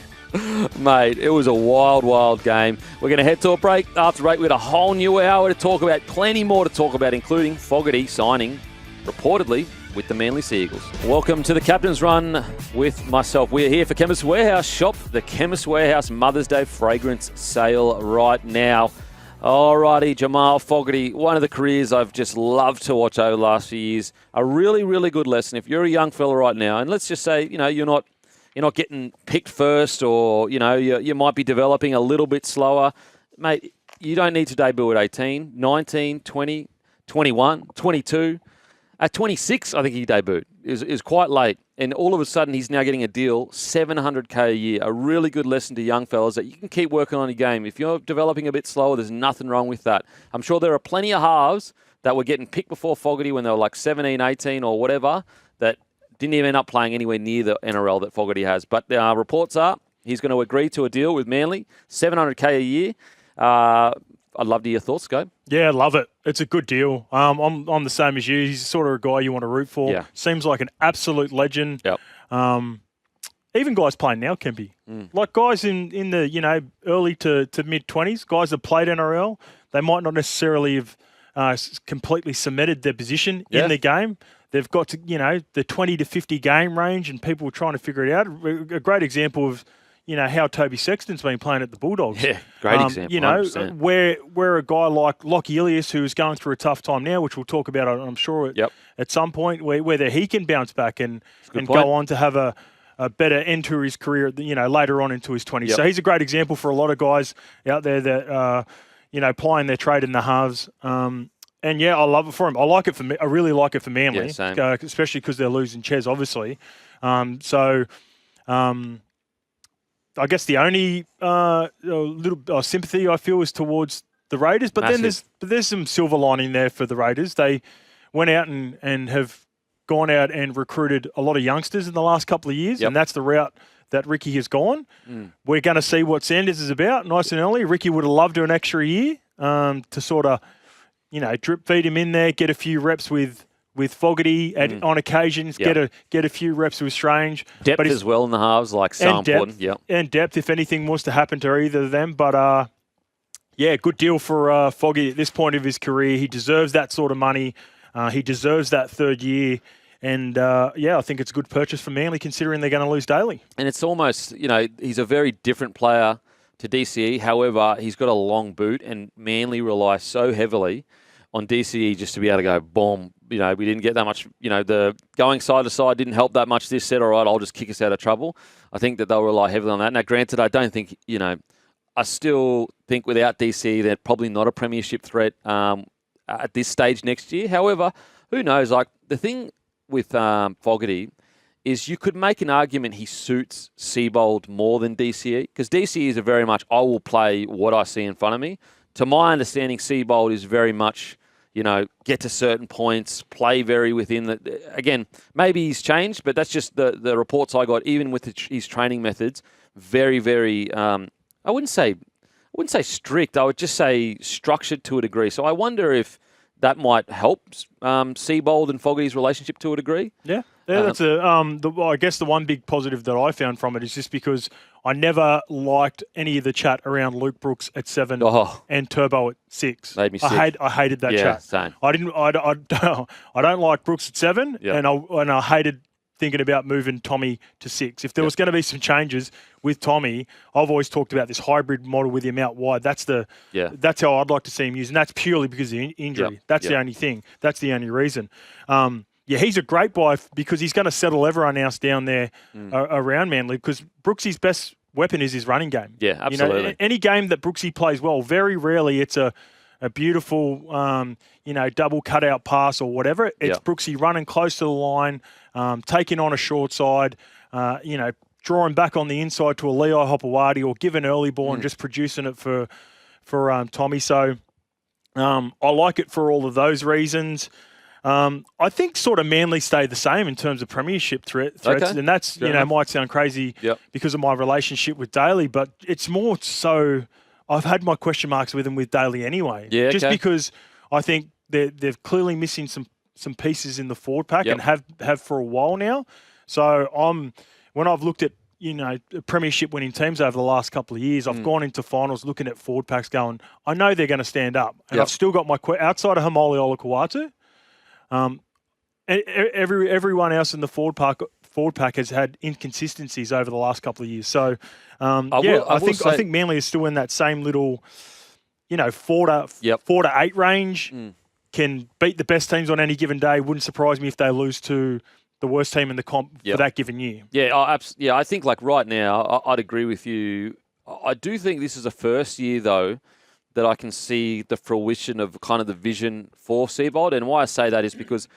Mate, it was a wild, wild game. We're going to head to a break. After break, we've got a whole new hour to talk about, plenty more to talk about, including Fogarty signing, reportedly, with the Manly Seagulls. Welcome to the Captain's Run with myself. We're here for Chemist Warehouse. Shop the Chemist Warehouse Mother's Day fragrance sale right now. Alrighty, Jamal, Fogarty, one of the careers I've just loved to watch over the last few years. A really, really good lesson. If you're a young fella right now, and let's just say, you're not getting picked first, or, you might be developing a little bit slower. Mate, you don't need to debut at 18, 19, 20, 21, 22. At 26, I think he debuted. It was quite late. And all of a sudden, he's now getting a deal, $700K a year. A really good lesson to young fellas that you can keep working on your game. If you're developing a bit slower, there's nothing wrong with that. I'm sure there are plenty of halves that were getting picked before Fogarty when they were like 17, 18 or whatever, that didn't even end up playing anywhere near the NRL that Fogarty has. But reports are he's going to agree to a deal with Manly, $700K a year. I'd love to hear your thoughts, Scope. Yeah, love it. It's a good deal. I'm the same as you. He's sort of a guy you want to root for. Yeah. Seems like an absolute legend. Yep. Even guys playing now, Kempy. Like guys in the early to mid-20s, guys that played NRL, they might not necessarily have completely cemented their position in the game. They've got to, the 20 to 50 game range, and people are trying to figure it out. A great example of how Toby Sexton's been playing at the Bulldogs. Yeah, great example. 100%. Where a guy like Lockie Ilias, who's going through a tough time now, which we'll talk about, I'm sure, at some point, whether he can bounce back and go on to have a better end to his career, later on into his 20s. So he's a great example for a lot of guys out there that, plying their trade in the halves. And I love it for him. I like it for me. I really like it for Manly, especially because they're losing Ches, obviously. I guess the only little sympathy I feel is towards the Raiders, but then there's some silver lining there for the Raiders. They went out and have gone out and recruited a lot of youngsters in the last couple of years, and that's the route that Ricky has gone. We're going to see what Sanders is about nice and early. Ricky would have loved an extra year to sort of, drip feed him in there, get a few reps with Fogarty on occasions, get a few reps with Strange. Depth as well in the halves, important. And depth, if anything was to happen to either of them. But, good deal for Foggy at this point of his career. He deserves that sort of money. He deserves that third year. And, I think it's a good purchase for Manly considering they're going to lose Daly. And it's almost, he's a very different player to DCE. However, he's got a long boot, and Manly relies so heavily on DCE just to be able to go, boom. We didn't get that much, the going side to side didn't help that much this set. All right, I'll just kick us out of trouble. I think that they'll rely heavily on that. Now, granted, I don't think, I still think without DCE, they're probably not a premiership threat at this stage next year. However, who knows? Like, the thing with Fogarty is you could make an argument he suits Seabold more than DCE, because DCE is a very much, I will play what I see in front of me. To my understanding, Seabold is very much, get to certain points, play very within the. Again, maybe he's changed, but that's just the reports I got. Even with his training methods, very, very. I wouldn't say strict. I would just say structured to a degree. So I wonder if that might help Seabold and Fogarty's relationship to a degree. Yeah, that's I guess the one big positive that I found from it is just because I never liked any of the chat around Luke Brooks at 7 and Turbo at 6. Made me sick. I hated that chat. Same. I don't like Brooks at 7, and I hated thinking about moving Tommy to 6. If there was going to be some changes with Tommy, I've always talked about this hybrid model with him out wide. That's how I'd like to see him use, and that's purely because of injury. That's the only thing. That's the only reason. He's a great buy because he's going to settle everyone else down there around Manly, because Brooksy's best weapon is his running game. Yeah, absolutely. Any game that Brooksy plays well, very rarely it's a beautiful, double cutout pass or whatever. It's Brooksy running close to the line, taking on a short side, drawing back on the inside to a Leo Hopewadi, or give an early ball and just producing it for Tommy. So I like it for all of those reasons. I think sort of Manly stayed the same in terms of premiership threats, and that's might sound crazy because of my relationship with Daly, but it's more so I've had my question marks with him with Daly anyway. Yeah, just because I think they're clearly missing some pieces in the forward pack and have for a while now. So when I've looked at premiership winning teams over the last couple of years, I've gone into finals looking at forward packs going, I know they're going to stand up, and I've still got my outside of Hamoli Olakau'atu. Everyone else in the forward pack has had inconsistencies over the last couple of years. So, I think Manly is still in that same little, 4 to 8 range. Can beat the best teams on any given day. Wouldn't surprise me if they lose to the worst team in the comp for that given year. I think like right now, I'd agree with you. I do think this is the first year though that I can see the fruition of kind of the vision for Seabold. And why I say that is because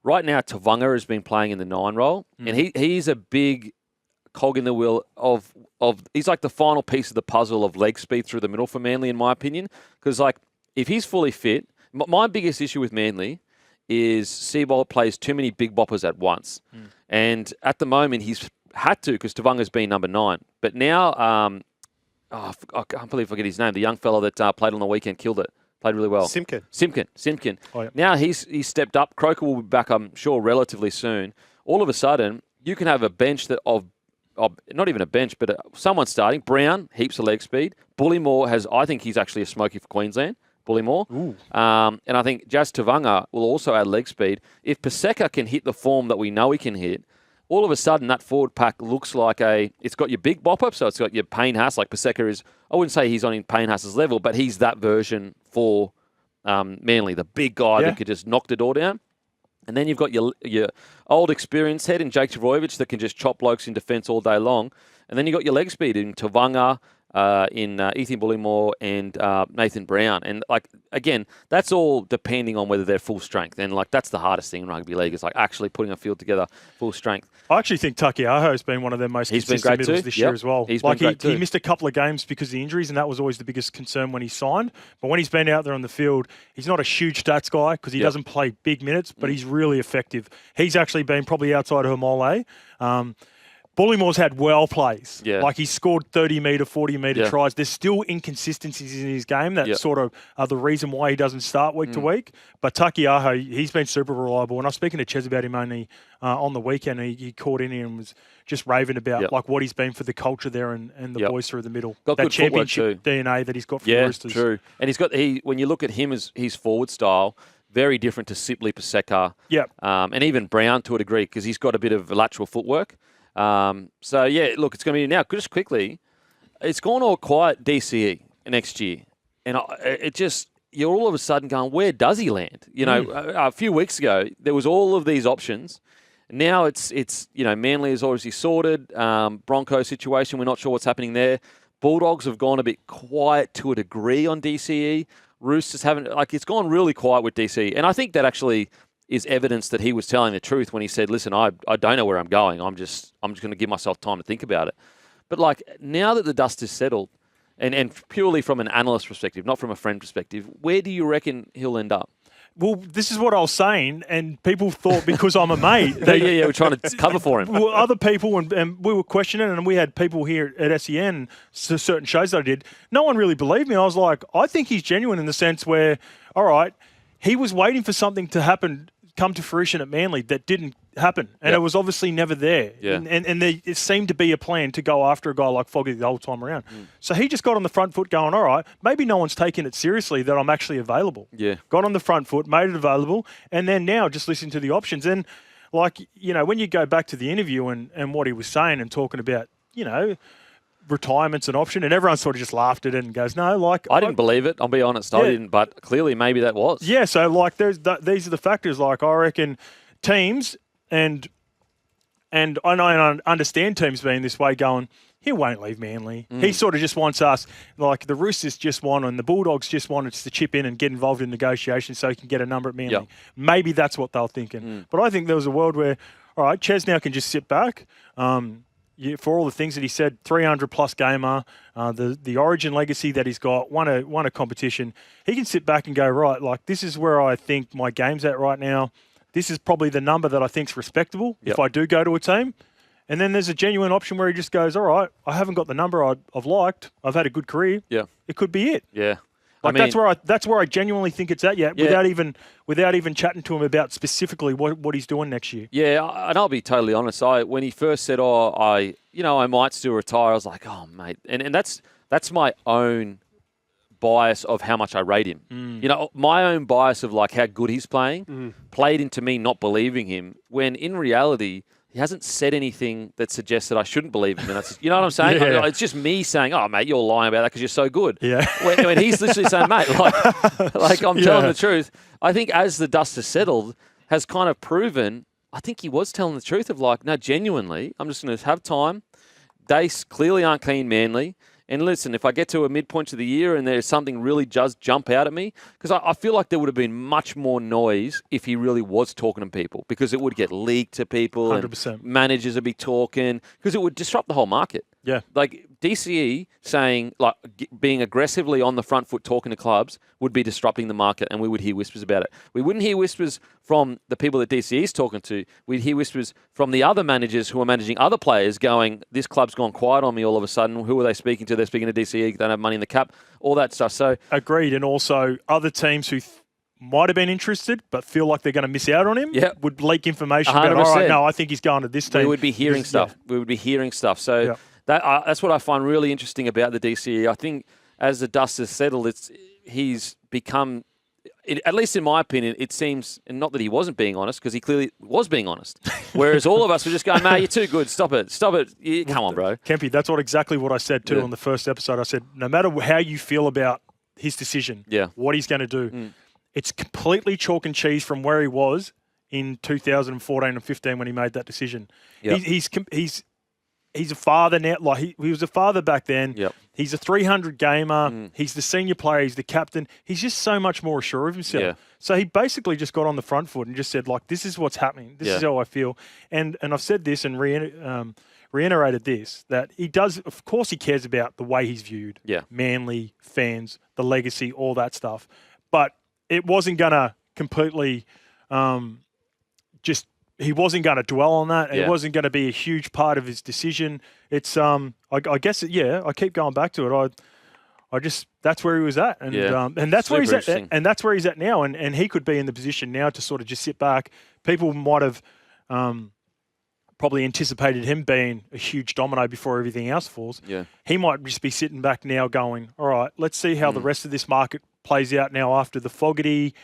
right now Tavanga has been playing in the 9 role, and he's a big cog in the wheel of he's like the final piece of the puzzle of leg speed through the middle for Manly, in my opinion. Because like if he's fully fit, my biggest issue with Manly is Seabold plays too many big boppers at once. And at the moment he's had to, because Tavanga's been number 9. But now I can't believe I forget his name. The young fella that played on the weekend, killed it. Played really well. Simpkin. Oh, Now he's stepped up. Croker will be back, I'm sure, relatively soon. All of a sudden, you can have a bench of not even a bench, but someone starting. Brown, heaps of leg speed. Bullymore I think he's actually a smoky for Queensland. Bullymore. And I think Jazz Tavanga will also add leg speed. If Paseka can hit the form that we know he can hit, all of a sudden that forward pack looks like it's got your big bop-up, so it's got your Payne Haas, like Paseka is. I wouldn't say he's on Payne Haas's level, but he's that version for Manly, the big guy that could just knock the door down. And then you've got your old experienced head in Jake Trbojevic that can just chop blokes in defence all day long. And then you've got your leg speed in Tavanga, in Ethan Bullymore and Nathan Brown. And, like, again, that's all depending on whether they're full strength. And, like, that's the hardest thing in rugby league is, like, actually putting a field together full strength. I actually think Takiaho has been one of their most consistent middles this year as well. He missed a couple of games because of the injuries, and that was always the biggest concern when he signed. But when he's been out there on the field, he's not a huge stats guy because he doesn't play big minutes, but he's really effective. He's actually been probably outside of Hamole. Bullymore's had well plays. Yeah. Like, he's scored 30-metre, 40-metre tries. There's still inconsistencies in his game that sort of are the reason why he doesn't start week to week. But Takiaho, he's been super reliable. And I was speaking to Ches about him only on the weekend. He called in and was just raving about like what he's been for the culture there and the boys through the middle. Got that good championship DNA that he's got for the Roosters. True. And when you look at him as his forward style, very different to Sipley, Paseka, and even Brown to a degree because he's got a bit of lateral footwork. It's going to be now, just quickly, it's gone all quiet DCE next year. And you're all of a sudden going, where does he land? A few weeks ago, there was all of these options. Now it's Manly is obviously sorted. Broncos situation, we're not sure what's happening there. Bulldogs have gone a bit quiet to a degree on DCE. Roosters haven't, it's gone really quiet with DCE. And I think that actually is evidence that he was telling the truth when he said, listen, I don't know where I'm going. I'm just going to give myself time to think about it. But now that the dust is settled, and purely from an analyst perspective, not from a friend perspective, where do you reckon he'll end up? Well, this is what I was saying, and people thought because I'm a mate. We're trying to cover for him. Well, other people, and we were questioning, and we had people here at SEN, certain shows that I did. No one really believed me. I was like, I think he's genuine in the sense where, all right, he was waiting for something to happen, come to fruition at Manly that didn't happen, and it was obviously never there. Yeah. And it seemed to be a plan to go after a guy like Fogarty the whole time around. So he just got on the front foot going, all right, maybe no one's taking it seriously that I'm actually available. Yeah. Got on the front foot, made it available, and then now just listening to the options. And like, you know, when you go back to the interview and what he was saying and talking about, you know, retirement's an option, and everyone sort of just laughed at it and goes, no, like... I didn't believe it. I'll be honest. I didn't, but clearly maybe that was. Yeah, so like these are the factors. Like I reckon teams and I understand teams being this way going, he won't leave Manly. He sort of just wants us, like the Roosters just want and the Bulldogs just want us to chip in and get involved in negotiations so he can get a number at Manly. Yep. Maybe that's what they're thinking. But I think there was a world where, all right, Ches now can just sit back. For all the things that he said, 300-plus gamer, the Origin legacy that he's got, won a competition, he can sit back and go, right, like this is where I think my game's at right now. This is probably the number that I think's respectable if I do go to a team. And then there's a genuine option where he just goes, all right, I haven't got the number I've liked. I've had a good career. Yeah. It could be it. Yeah. Like that's where I genuinely think it's at. Yeah. Without even chatting to him about specifically what he's doing next year. Yeah, and I'll be totally honest. When he first said, I might still retire, I was like, oh mate, and that's my own bias of how much I rate him. You know, my own bias of like how good he's playing played into me not believing him when in reality he hasn't said anything that suggests that I shouldn't believe him. And that's, you know what I'm saying? Yeah. It's just me saying, oh, mate, you're lying about that because you're so good. Yeah. When he's literally saying, mate, like I'm telling the truth. I think as the dust has settled, has kind of proven, I think he was telling the truth of like, no, genuinely, I'm just going to have time. They clearly aren't keen Manly. And listen, if I get to a midpoint to the year and there's something really does jump out at me, because I feel like there would have been much more noise if he really was talking to people, because it would get leaked to people 100%. and managers would be talking, because it would disrupt the whole market. Yeah. Like DCE saying, like being aggressively on the front foot talking to clubs would be disrupting the market, and we would hear whispers about it. We wouldn't hear whispers from the people that DCE is talking to. We'd hear whispers from the other managers who are managing other players going, this club's gone quiet on me all of a sudden. Who are they speaking to? They're speaking to DCE. They don't have money in the cap. All that stuff. So agreed. And also other teams who might have been interested but feel like they're going to miss out on him would leak information 100%. about, all right, no, I think he's going to this team. We would be hearing stuff. We would be hearing stuff. So that's what I find really interesting about the DCE. I think as the dust has settled, he's become, at least in my opinion, it seems, and not that he wasn't being honest, because he clearly was being honest. Whereas all of us were just going, mate, you're too good. Stop it. Come on, bro. Kempy, that's exactly what I said too on the first episode. I said, no matter how you feel about his decision, what he's going to do, it's completely chalk and cheese from where he was in 2014 and 15 when he made that decision. Yep. He's a father now. Like he was a father back then. Yep. He's a 300 gamer. He's the senior player. He's the captain. He's just so much more sure of himself. Yeah. So he basically just got on the front foot and just said, like, this is what's happening. This is how I feel. And I've said this and reiterated this, that he does, of course he cares about the way he's viewed. Yeah. Manly, fans, the legacy, all that stuff. But it wasn't going to completely he wasn't going to dwell on that. It wasn't going to be a huge part of his decision. It's, I guess, I keep going back to it. I just, that's where he was at. And and that's where he's at. And that's where he's at now. And he could be in the position now to sort of just sit back. People might have probably anticipated him being a huge domino before everything else falls. Yeah. He might just be sitting back now going, all right, let's see how the rest of this market plays out now after the Fogarty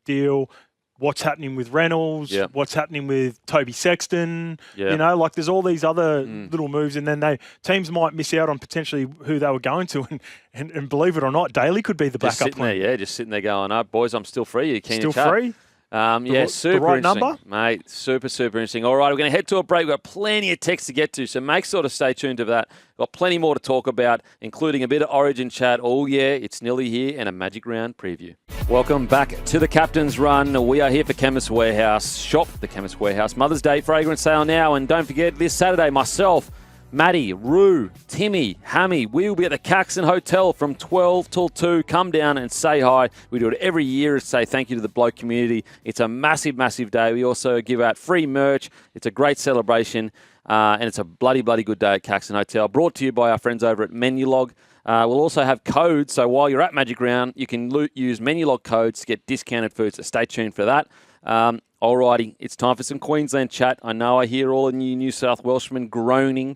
deal. What's happening with Reynolds, what's happening with Toby Sexton, you know, like there's all these other little moves, and then teams might miss out on potentially who they were going to, and believe it or not, Daly could be the backup plan. Just sitting there going, oh, boys, I'm still free. You can still free? Super the right interesting, number? mate. Super interesting. All right, we're going to head to a break. We've got plenty of text to get to, so make sure to stay tuned to that. Got plenty more to talk about, including a bit of Origin chat. Oh, yeah, it's nearly here, and a Magic Round preview. Welcome back to the Captain's Run. We are here for Chemist Warehouse. Shop the Chemist Warehouse. Mother's Day fragrance sale now, and don't forget, this Saturday, myself, Matty, Roo, Timmy, Hammy, we will be at the Caxton Hotel from 12 till 2. Come down and say hi. We do it every year to say thank you to the bloke community. It's a massive, massive day. We also give out free merch. It's a great celebration, and it's a bloody good day at Caxton Hotel. Brought to you by our friends over at Menulog. We'll also have codes, so while you're at Magic Round, you can use Menulog codes to get discounted food, so stay tuned for that. Alrighty, it's time for some Queensland chat. I know I hear all of you New South Welshmen groaning.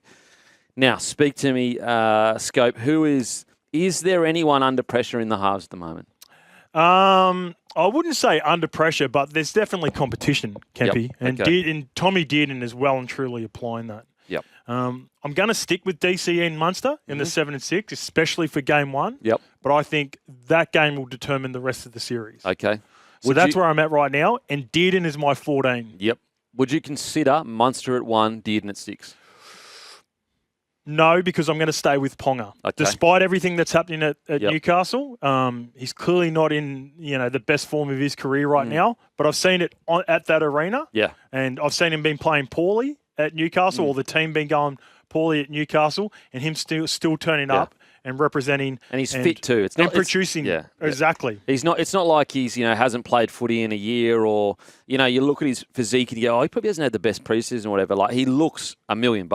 Now, speak to me, Scope. Is there anyone under pressure in the halves at the moment? I wouldn't say under pressure, but there's definitely competition, Kempy. Yep. And Tommy Dearden is well and truly applying that. Yep. I'm going to stick with DCE and Munster in the 7 and 6, especially for game 1. Yep. But I think that game will determine the rest of the series. Okay. So that's where I'm at right now, and Dearden is my 14. Yep. Would you consider Munster at 1, Dearden at 6? No, because I'm going to stay with Ponga. Okay. Despite everything that's happening at Newcastle, he's clearly not in the best form of his career right now. But I've seen it at that arena. Yeah. And I've seen him been playing poorly at Newcastle, or the team been going poorly at Newcastle, and him still turning up and representing. And he's fit too. It's not producing. Exactly. He's not. It's not like he's hasn't played footy in a year, or you look at his physique and you go, oh, he probably hasn't had the best preseason or whatever. Like, he looks $1 million.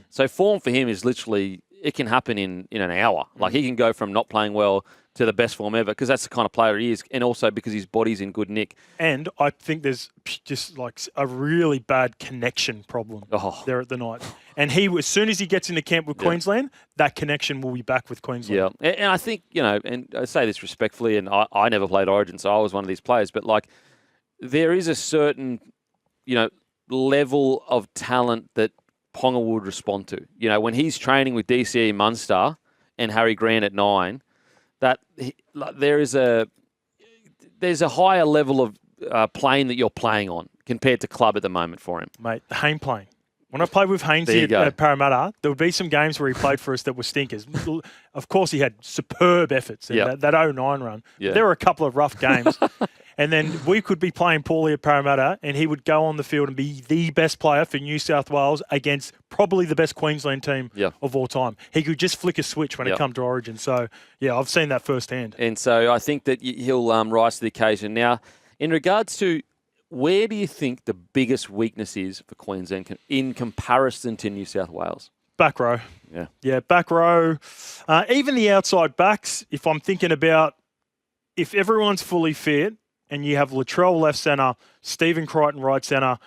So form for him is literally, it can happen in an hour. Like, he can go from not playing well to the best form ever, because that's the kind of player he is, and also because his body's in good nick. And I think there's just like a really bad connection problem there at the Knights. And as soon as he gets into camp with Queensland, that connection will be back with Queensland. Yeah, and I think, and I say this respectfully, and I never played Origin, so I was one of these players, but like, there is a certain, level of talent that Ponga would respond to. When he's training with DCE Munster and Harry Grant at 9, there's a higher level of plane that you're playing on compared to club at the moment for him. Mate, the Hayne plane. When I played with Haynes at Parramatta, there would be some games where he played for us that were stinkers. Of course, he had superb efforts in that 09 run. Yeah. There were a couple of rough games. And then we could be playing poorly at Parramatta, and he would go on the field and be the best player for New South Wales against probably the best Queensland team of all time. He could just flick a switch when it comes to Origin. So, I've seen that firsthand. And so I think that he'll rise to the occasion. Now, in regards to, where do you think the biggest weakness is for Queensland in comparison to New South Wales? Back row. Yeah, back row. Even the outside backs, if I'm thinking about, if everyone's fully fit and you have Latrell left centre, Stephen Crichton right centre,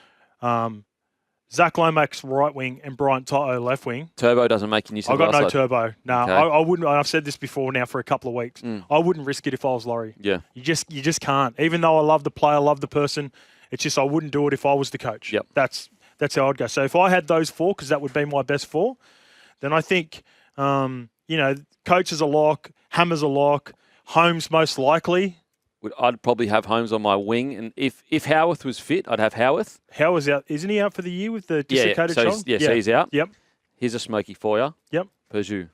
Zach Lomax right wing, and Bryant Toto left wing. Turbo doesn't make you New South Wales. I've got no turbo. No, okay. I wouldn't. I've said this before now for a couple of weeks. I wouldn't risk it if I was Laurie. Yeah. You just can't. Even though I love the player, love the person, it's just I wouldn't do it if I was the coach. Yep. That's how I'd go. So if I had those 4, because that would be my best 4, then I think, Coates is a lock, Hammer's a lock, Holmes most likely. I'd probably have Holmes on my wing, and if Howarth was fit, I'd have Howarth. Howarth's out. Isn't he out for the year with the dislocated shoulder? So he's out. Yep. Here's a smoky for you. Yep. Tzsyu.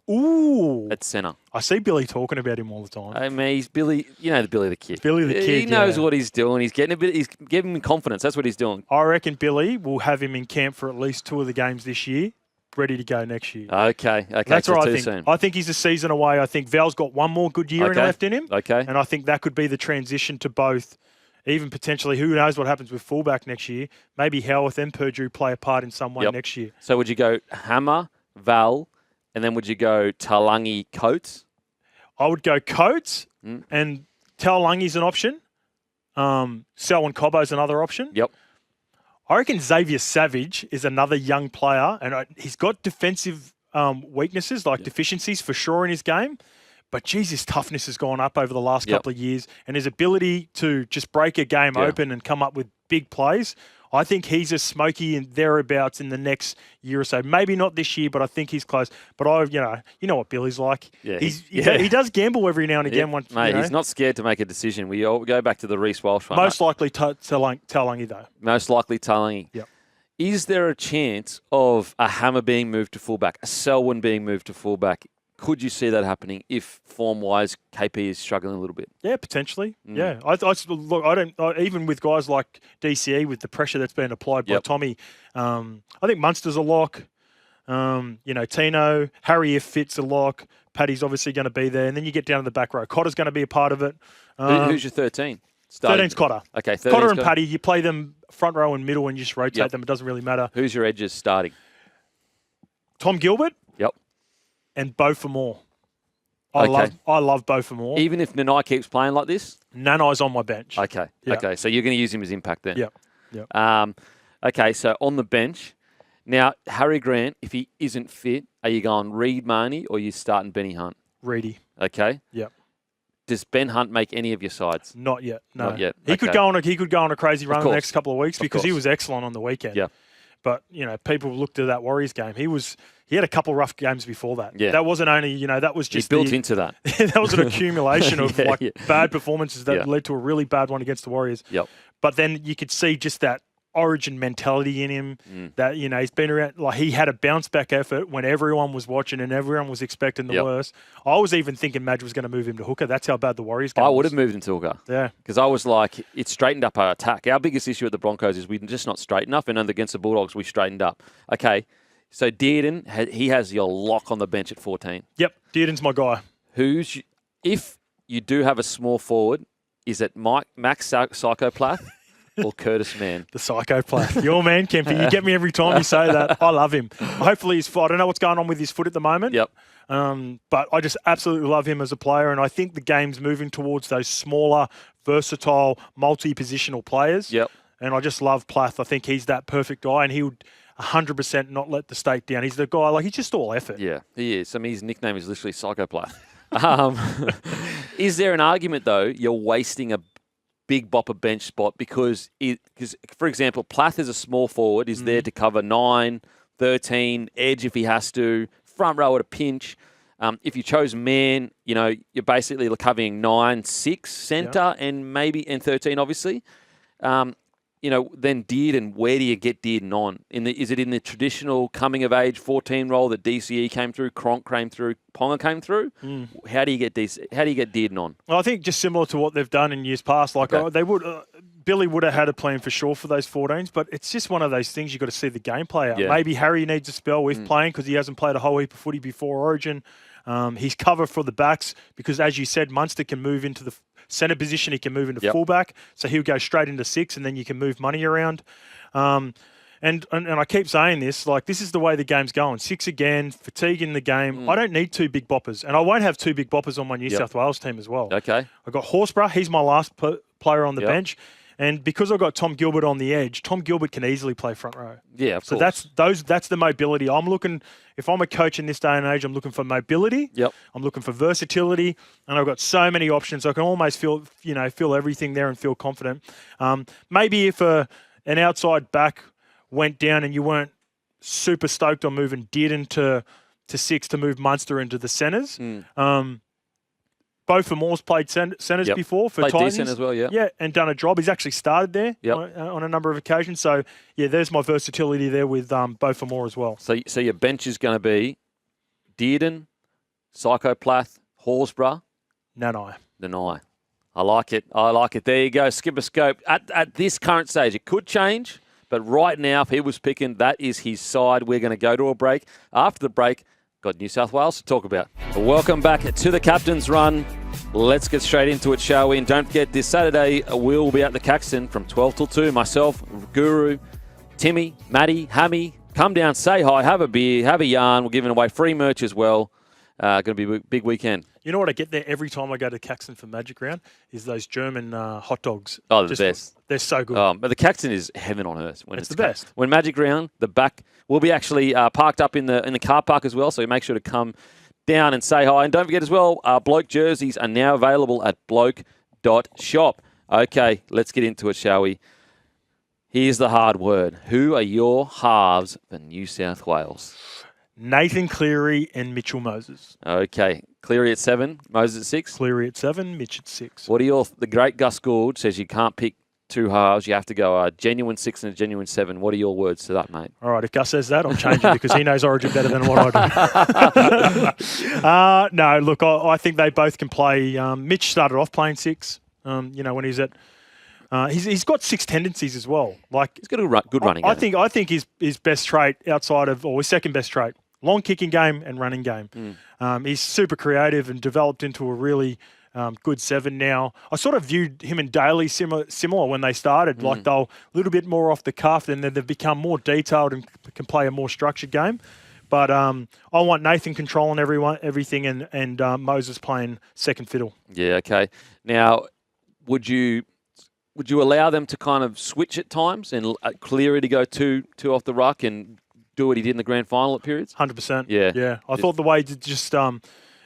Ooh. At centre. I see Billy talking about him all the time. I mean, he's Billy, Billy the Kid. Billy the Kid, He knows what he's doing. He's giving him confidence. That's what he's doing. I reckon Billy will have him in camp for at least 2 of the games this year, ready to go next year. Okay. That's what I think. Soon. I think he's a season away. I think Val's got one more good year left in him. Okay. And I think that could be the transition to both, even potentially, who knows what happens with fullback next year. Maybe Howarth and Purdue play a part in some way next year. So would you go Hammer, Val, and then would you go Talangi, Coates? I would go Coates and Talangi's an option. Selwyn Cobbo's another option. Yep. I reckon Xavier Savage is another young player, and he's got defensive weaknesses, like deficiencies for sure in his game. But, geez, his toughness has gone up over the last couple of years, and his ability to just break a game open and come up with big plays. I think he's a smoky and thereabouts in the next year or so. Maybe not this year, but I think he's close. But you know what Billy's like. Yeah, he does gamble every now and again. Mate, he's not scared to make a decision. We all go back to the Reece Walsh one. Most likely Talangi, though. Most likely Talangi. Yep. Is there a chance of a Hammer being moved to fullback, a Selwyn being moved to fullback? Could you see that happening if form-wise KP is struggling a little bit? Yeah, potentially. Yeah, even with guys like DCE with the pressure that's been applied by Tommy. I think Munster's a lock. Tino, Harry if fit's a lock. Paddy's obviously going to be there. And then you get down to the back row. Cotter's going to be a part of it. Who's your 13? 13's Cotter. Okay, 13's Cotter and Paddy, you play them front row and middle and you just rotate them. It doesn't really matter. Who's your edges starting? Tom Gilbert. Yep. And Beau Fermor. I love Beau Fermor. Even if Nanai keeps playing like this? Nanai's on my bench. Okay. Yep. Okay, so you're going to use him as impact then? Yep. Okay, so on the bench. Now, Harry Grant, if he isn't fit, are you going Reed Marnie or are you starting Benny Hunt? Reedy. Okay. Yep. Does Ben Hunt make any of your sides? Not yet. No. Not yet. He could go on a crazy run in the next couple of weeks because he was excellent on the weekend. Yeah. But people looked at that Warriors game. He had a couple rough games before that. Yeah. That wasn't only that was just he built into that. That was an accumulation of bad performances that led to a really bad one against the Warriors. Yep. But then you could see just that Origin mentality in him. That he's been around. Like he had a bounce back effort when everyone was watching and everyone was expecting the worst. I was even thinking Madge was going to move him to hooker. That's how bad the Warriors game I was. would have moved him to hooker. Yeah, because I was like, it straightened up our attack. Our biggest issue at the Broncos is we're just not straight enough, and against the Bulldogs we straightened up. Okay, so Dearden, he has your lock on the bench at 14. Yep, Dearden's my guy. If you do have a small forward, is it Max Psychopath? Or Curtis Mann. The psychopath. Your man, Kempy. You get me every time you say that. I love him. Hopefully he's I don't know what's going on with his foot at the moment. Yep. But I just absolutely love him as a player. And I think the game's moving towards those smaller, versatile, multi-positional players. Yep. And I just love Plath. I think he's that perfect guy. And he would 100% not let the state down. He's the guy, he's just all effort. Yeah, he is. I mean, his nickname is literally Psychopath. Is there an argument, though, you're wasting a big bopper bench spot because, for example, Plath is a small forward, is there to cover 9, 13, edge if he has to, front row at a pinch. If you chose Mann, you're basically covering 9, 6 centre and 13, obviously. Then Dearden, where do you get Dearden on? Is it in the traditional coming of age 14 role that DCE came through, Cronk came through, Ponga came through? How do you get Dearden on? Well, I think just similar to what they've done in years past. They would, Billy would have had a plan for sure for those 14s, but it's just one of those things you've got to see the game play out. Yeah. Maybe Harry needs a spell with playing because he hasn't played a whole heap of footy before Origin. He's cover for the backs because, as you said, Munster can move into the centre position. He can move into fullback, so he'll go straight into 6, and then you can move money around. And I keep saying this, this is the way the game's going. 6 again, fatigue in the game. I don't need 2 big boppers, and I won't have 2 big boppers on my New South Wales team as well. Okay. I've got Horsburgh. He's my last player on the bench. And because I've got Tom Gilbert on the edge, Tom Gilbert can easily play front row. Yeah, of course. So that's the mobility. I'm looking, if I'm a coach in this day and age, I'm looking for mobility. Yep. I'm looking for versatility. And I've got so many options. I can almost feel everything there and feel confident. Maybe if an outside back went down and you weren't super stoked on moving Dearden to 6 to move Munster into the centres. Beau Fermor's played centres before for Titans. Played decent as well, Yeah, and done a job. He's actually started there on a number of occasions. So, there's my versatility there with Beau Fermor as well. So your bench is going to be Dearden, Psychopath, Horsburgh, Nanai. I like it. There you go. Skipper Scope. At this current stage, it could change, but right now, if he was picking, that is his side. We're going to go to a break. After the break, got New South Wales to talk about. Welcome back to the Captain's Run. Let's get straight into it, shall we? And don't forget, this Saturday, we'll be at the Caxton from 12 till 2. Myself, Guru, Timmy, Matty, Hammy. Come down, say hi, have a beer, have a yarn. We're giving away free merch as well. Going to be a big weekend. You know what I get there every time I go to Caxton for Magic Round is those German hot dogs. Oh, they're the best. They're so good. But the Caxton is heaven on earth. It's the best. When Magic Round, the back will be actually parked up in the car park as well, so make sure to come down and say hi. And don't forget as well, Bloke jerseys are now available at bloke.shop. Okay, let's get into it, shall we? Here's the hard word. Who are your halves for New South Wales? Nathan Cleary and Mitchell Moses. Okay. Cleary at 7, Moses at 6? Cleary at 7, Mitch at 6. What are the great Gus Gould says you can't pick 2 halves. You have to go a genuine 6 and a genuine 7. What are your words to that, mate? All right. If Gus says that, I'm changing because he knows Origin better than what I do. No, look, I think they both can play. Mitch started off playing 6, when he's at He's got 6 tendencies as well. Like He's got a good running game. I think his best trait outside of, or his second best trait, long kicking game and running game. He's super creative and developed into a really good 7 now. I sort of viewed him and Daly similar when they started. Like they're a little bit more off the cuff, and then they've become more detailed and can play a more structured game. But I want Nathan controlling everything, and Moses playing second fiddle. Yeah, okay. Now, would you allow them to kind of switch at times and Cleary to go two off the ruck and do what he did in the grand final at periods? 100%. Yeah. I thought the way just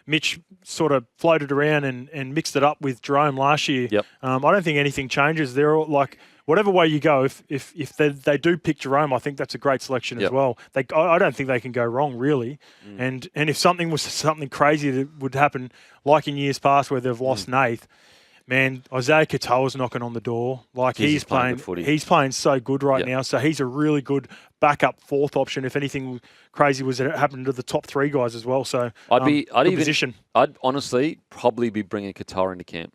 Mitch sort of floated around and mixed it up with Jerome last year. Yep. I don't think anything changes. They're all like, whatever way you go, if they do pick Jerome, I think that's a great selection as well. I don't think they can go wrong, really. And if something crazy that would happen, like in years past where they've lost Nath, man, Isaiah Katoa's knocking on the door. Like he's playing so good right now. So he's a really good backup fourth option if anything crazy was to happen to the top 3 guys as well. So I'd honestly probably be bringing Katoa into camp.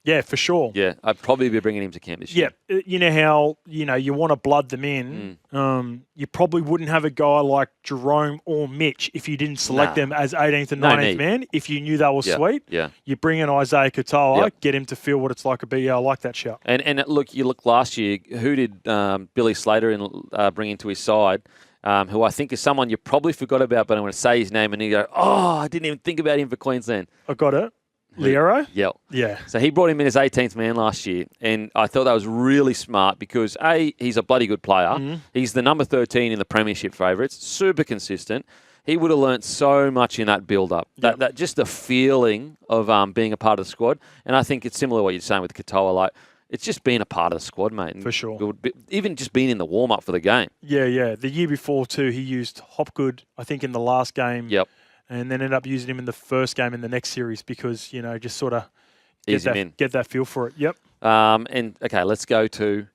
Yeah, for sure. Yeah, I'd probably be bringing him to camp this year. Yeah, you know how you want to blood them in. You probably wouldn't have a guy like Jerome or Mitch if you didn't select them as 18th and 19th man. If you knew they were sweet, you bring in Isaiah Katoa, get him to feel what it's like to be. Yeah, I like that shout. And look last year, who did Billy Slater bring into his side? Who I think is someone you probably forgot about, but I'm going to say his name, and you go, "Oh, I didn't even think about him for Queensland." I got it. Liero? Yeah. So he brought him in as 18th man last year, and I thought that was really smart because, A, he's a bloody good player. He's the number 13 in the premiership favourites, super consistent. He would have learnt so much in that build-up, that just the feeling of being a part of the squad. And I think it's similar to what you're saying with Katoa. Like, it's just being a part of the squad, mate. For sure. Even just being in the warm-up for the game. Yeah. The year before, too, he used Hopgood, I think, in the last game. Yep. And then ended up using him in the first game in the next series because, just sort of get that feel for it. Yep. And, okay, let's go to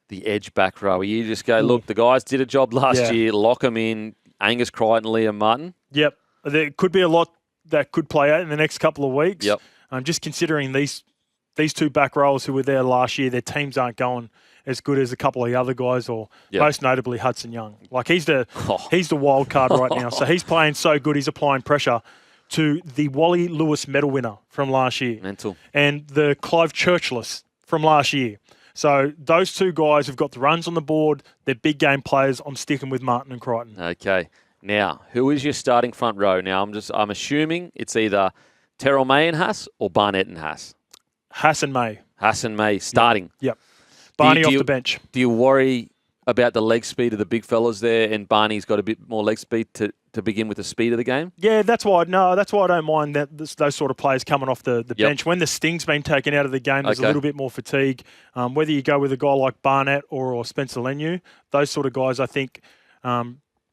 the edge back row. You just go, look, the guys did a job last year. Lock them in. Angus Crichton, Liam Martin. Yep. There could be a lot that could play out in the next couple of weeks. Yep. Just considering these 2 back rows who were there last year, their teams aren't going as good as a couple of the other guys, or most notably Hudson Young. Like he's the wild card right now. So he's playing so good, he's applying pressure to the Wally Lewis medal winner from last year. Mental. And the Clive Churchless from last year. So those 2 guys have got the runs on the board. They're big game players. I'm sticking with Martin and Crichton. Okay. Now, who is your starting front row? Now, I'm assuming it's either Terrell May and Haas or Barnett and Haas. Haas and May. Haas and May starting. Yep. Barney off the bench. Do you worry about the leg speed of the big fellas there, and Barney's got a bit more leg speed to begin with the speed of the game? Yeah, that's why I don't mind those sort of players coming off the bench. When the sting's been taken out of the game, there's a little bit more fatigue. Whether you go with a guy like Barnett or Spencer Leniu, those sort of guys, I think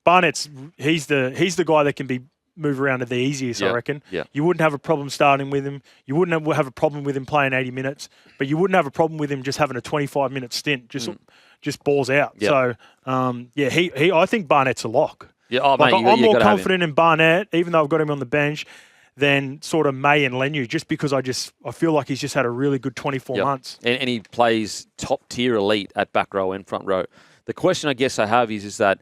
Barnett's he's the guy that can be move around at the easiest, I reckon. Yeah. You wouldn't have a problem starting with him. You wouldn't have a problem with him playing 80 minutes, but you wouldn't have a problem with him just having a 25-minute stint, just balls out. Yep. So, I think Barnett's a lock. Yeah, I'm more confident in Barnett, even though I've got him on the bench, than sort of May and Leniu, just because I feel like he's just had a really good 24 months. And he plays top-tier elite at back row and front row. The question I guess I have is that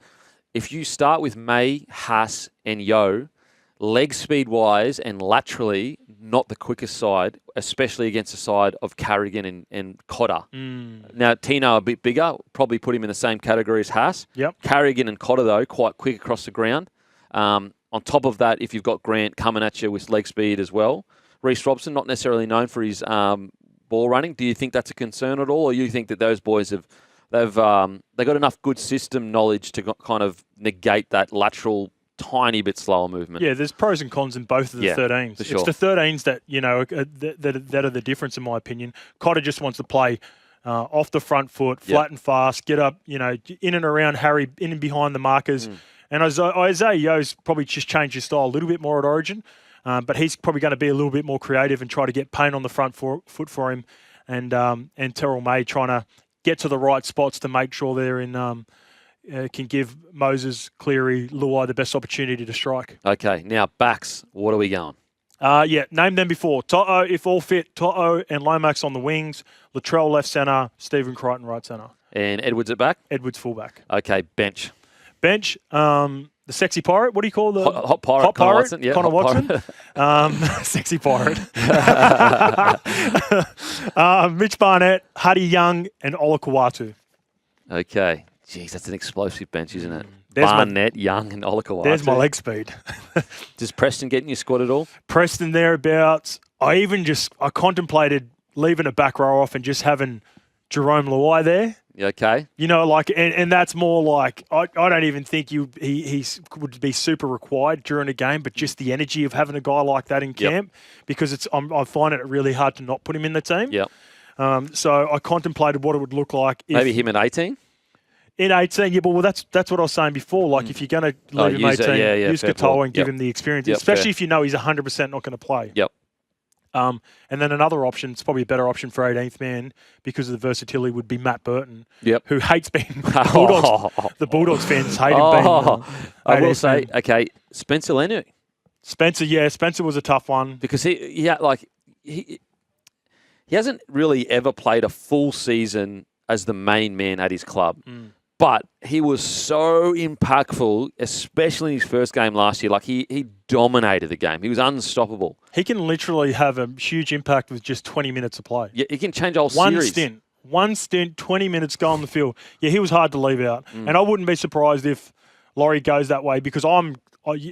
if you start with May, Haas, and Yo, leg speed-wise and laterally, not the quickest side, especially against the side of Carrigan and Cotter. Now, Tino a bit bigger, probably put him in the same category as Haas. Yep. Carrigan and Cotter, though, quite quick across the ground. On top of that, if you've got Grant coming at you with leg speed as well, Reece Robson, not necessarily known for his ball running. Do you think that's a concern at all, or you think that those boys they've got enough good system knowledge to kind of negate that lateral tiny bit slower movement? Yeah, there's pros and cons in both of the 13s. For sure. It's the 13s that that are the difference, in my opinion. Cotter just wants to play off the front foot, flat and fast, get up, in and around Harry, in and behind the markers. And Isaiah Yo's probably just changed his style a little bit more at Origin, but he's probably going to be a little bit more creative and try to get paint on the front foot for him. And Terrell May trying to get to the right spots to make sure they're in. Can give Moses, Cleary, Luai the best opportunity to strike. Okay, now backs, what are we going? Name them before. To'o, if all fit, To'o and Lomax on the wings, Latrell left centre, Stephen Crichton right centre. And Edwards at back? Edwards fullback. Okay, bench. Bench, the sexy pirate. What do you call the hot pirate? Hot Connor pirate. Watson. Yeah, Connor hot Watson. Sexy pirate. Mitch Barnett, Huddy Young, and Ola Kawatu. Okay. Jeez, that's an explosive bench, isn't it? There's Barnett, Young, and Olakawatu. There's my leg speed. Does Preston get in your squad at all? Preston thereabouts. I contemplated leaving a back row off and just having Jerome Luai there. Okay. You know, like, and that's more like, I don't even think he would be super required during a game, but just the energy of having a guy like that in camp, because I find it really hard to not put him in the team. Yep. So I contemplated what it would look like. Maybe him at 18? In 18, well, that's what I was saying before. Like, if you're going to leave him 18, use Katoa and give him the experience, especially if you know he's 100% not going to play. Yep. And then another option, it's probably a better option for 18th man because of the versatility, would be Matt Burton, who hates being Bulldogs. The Bulldogs fans hate him being I will say, okay, Spencer Lenu. Spencer was a tough one. Because he hasn't really ever played a full season as the main man at his club. But he was so impactful, especially in his first game last year. Like, he dominated the game. He was unstoppable. He can literally have a huge impact with just 20 minutes of play. Yeah, he can change a whole series. One stint, 20 minutes, go on the field. Yeah, he was hard to leave out. And I wouldn't be surprised if Laurie goes that way, because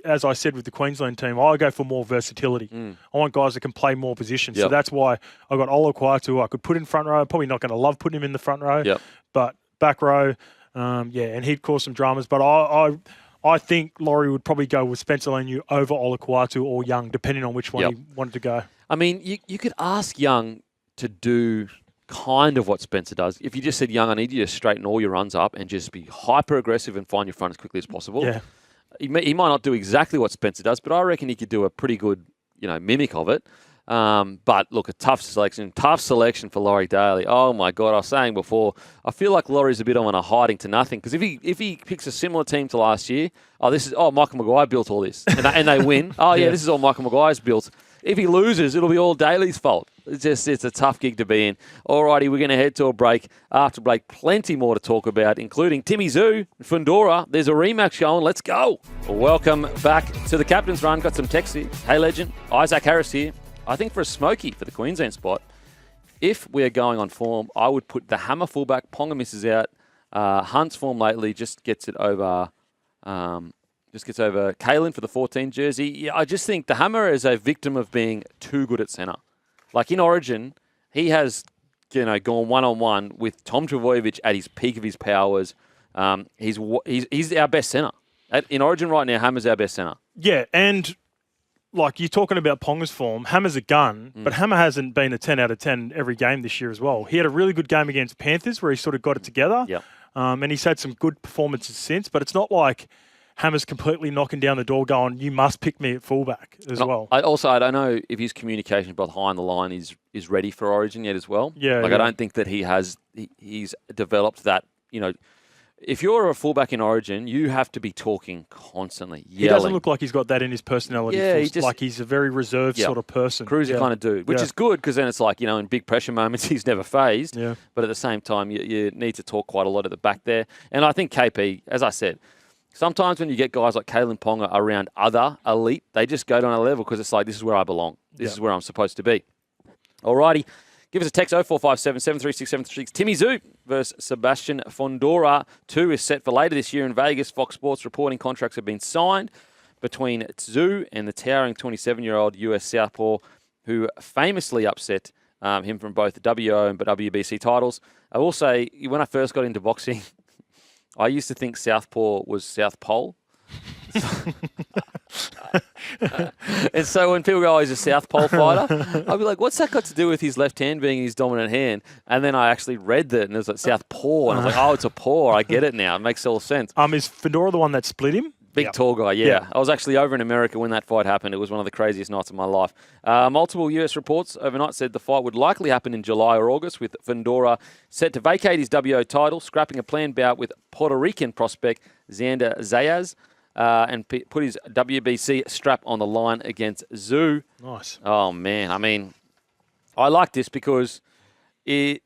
as I said with the Queensland team, I go for more versatility. I want guys that can play more positions. So that's why I got Ola Kawatu, I could put in front row. Probably not going to love putting him in the front row, but back row. And he'd cause some dramas. But I think Laurie would probably go with Spencer Lenu over Ola Kawatu or Young, depending on which one he wanted to go. I mean, you could ask Young to do kind of what Spencer does. If you just said, Young, I need you to straighten all your runs up and just be hyper-aggressive and find your front as quickly as possible. Yeah. He might not do exactly what Spencer does, but I reckon he could do a pretty good, mimic of it. But look, a tough selection for Laurie Daly. Oh my God, I was saying before, I feel like Laurie's a bit on a hiding to nothing, because if he picks a similar team to last year, Michael Maguire built all this, and they win. This is all Michael Maguire's built. If he loses, it'll be all Daly's fault. It's a tough gig to be in. Alrighty, we're going to head to a break. After break, plenty more to talk about, including Timmy Tzsyu, Fundora. There's a rematch going. Let's go. Welcome back to the Captain's Run. Got some text here. Hey, legend. Isaac Harris here. I think for a smoky for the Queensland spot, if we're going on form, I would put the Hammer fullback. Ponga misses out. Hunt's form lately just gets it over. Kalen for the 14 jersey. Yeah, I just think the Hammer is a victim of being too good at centre. Like in Origin, he has gone one-on-one with Tom Trbojevic at his peak of his powers. He's our best centre. In Origin right now, Hammer's our best centre. Yeah, and like you're talking about Ponga's form, Hammer's a gun, but Hammer hasn't been a 10 out of 10 every game this year as well. He had a really good game against Panthers where he sort of got it together. Yep. And he's had some good performances since, but it's not like Hammer's completely knocking down the door going, you must pick me at fullback as well. I don't know if his communication behind the line is ready for Origin yet as well. Yeah. I don't think that he's developed that, If you're a fullback in Origin, you have to be talking constantly, yelling. He doesn't look like he's got that in his personality. Yeah, he's a very reserved sort of person. Cruiser kind of dude, which is good, because then it's like, in big pressure moments, he's never phased. Yeah. But at the same time, you need to talk quite a lot at the back there. And I think KP, as I said, sometimes when you get guys like Kalen Ponga around other elite, they just go down a level because it's like, this is where I belong. This is where I'm supposed to be. Alrighty. Give us a text 0457 736 736. Timmy Tzsyu versus Sebastian Fundora. 2 is set for later this year in Vegas. Fox Sports reporting contracts have been signed between Tzsyu and the towering 27-year-old US Southpaw, who famously upset him from both WO and WBC titles. I will say, when I first got into boxing, I used to think Southpaw was South Pole. And so when people go, he's a South Pole fighter, I'll be like, what's that got to do with his left hand being his dominant hand? And then I actually read that, and it was like South Paw, and I was like, it's a paw. I get it now. It makes all sense. Is Fedora the one that split him? Big tall guy, yeah. I was actually over in America when that fight happened. It was one of the craziest nights of my life. Multiple US reports overnight said the fight would likely happen in July or August, with Fundora set to vacate his WO title, scrapping a planned bout with Puerto Rican prospect Xander Zayas. and put his WBC strap on the line against Tzsyu. Nice. Oh, man. I mean, I like this because, if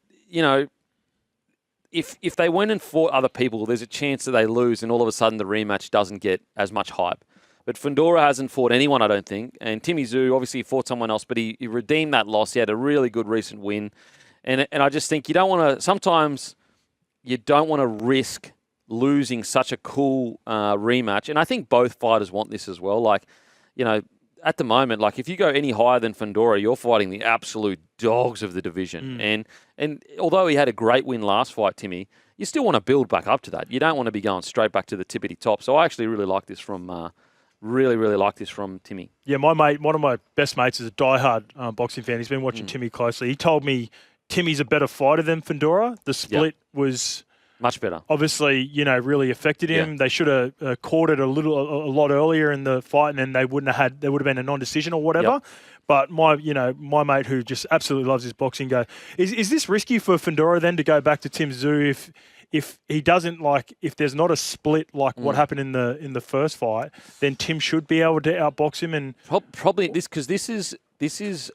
they went and fought other people, there's a chance that they lose and all of a sudden the rematch doesn't get as much hype. But Fundora hasn't fought anyone, I don't think. And Timmy Tzsyu obviously fought someone else, but he redeemed that loss. He had a really good recent win. And I just think sometimes you don't want to risk losing such a cool rematch. And I think both fighters want this as well. Like, at the moment, like if you go any higher than Fundora, you're fighting the absolute dogs of the division. And although he had a great win last fight, Timmy, you still want to build back up to that. You don't want to be going straight back to the tippity top. So I actually really like this from Timmy. Yeah, my mate, one of my best mates, is a diehard boxing fan. He's been watching Timmy closely. He told me Timmy's a better fighter than Fundora. The split was much better. Obviously, really affected him. Yeah. They should have caught it a lot earlier in the fight, and then there would have been a non-decision or whatever. Yep. But my mate who just absolutely loves his boxing is this risky for Fundora then to go back to Tim Tzsyu if he doesn't if there's not a split like what happened in the first fight, then Tim should be able to outbox him and probably because this is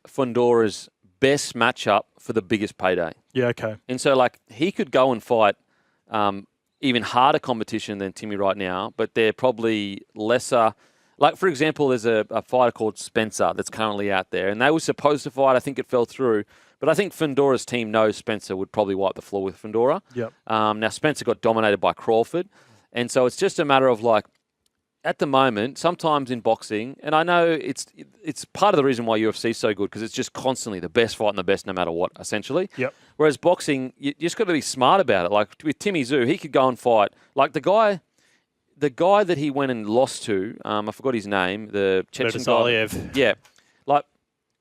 Fundora's best matchup for the biggest payday. Yeah, okay. And so he could go and fight even harder competition than Timmy right now, but they're probably lesser. Like, for example, there's a fighter called Spencer that's currently out there, and they were supposed to fight. I think it fell through. But I think Fundora's team knows Spencer would probably wipe the floor with Fundora. Yep. Now, Spencer got dominated by Crawford, and so it's just a matter of at the moment, sometimes in boxing, and I know it's part of the reason why UFC is so good because it's just constantly the best fight and the best no matter what, essentially. Yep. Whereas boxing, you just got to be smart about it. Like with Timmy Tzsyu, he could go and fight. Like the guy that he went and lost to, I forgot his name, the Chechen guy. Yeah.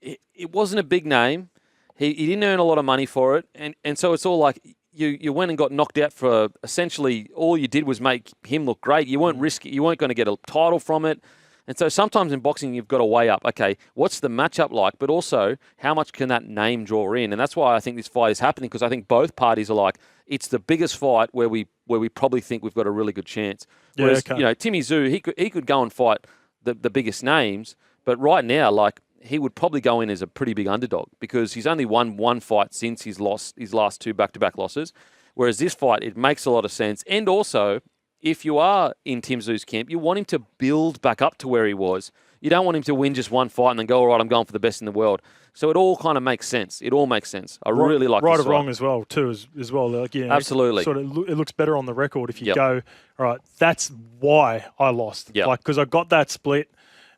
It wasn't a big name. He didn't earn a lot of money for it. And so it's all like you went and got knocked out for essentially all you did was make him look great. You weren't risky. You weren't going to get a title from it. And so sometimes in boxing, you've got to weigh up, okay, what's the matchup like? But also, how much can that name draw in? And that's why I think this fight is happening because I think both parties are like, it's the biggest fight where we probably think we've got a really good chance. Whereas, Timmy Tzsyu, he could go and fight the biggest names. But right now, he would probably go in as a pretty big underdog because he's only won one fight since he's lost his last two back-to-back losses. Whereas this fight, it makes a lot of sense. And also, if you are in Tim Tzsu's camp, you want him to build back up to where he was. You don't want him to win just one fight and then go, all right, I'm going for the best in the world. So it all kind of makes sense. It all makes sense. I really like right this or wrong as well, too, as well. Absolutely. It looks better on the record if you go, all right, that's why I lost. Yep. Because I got that split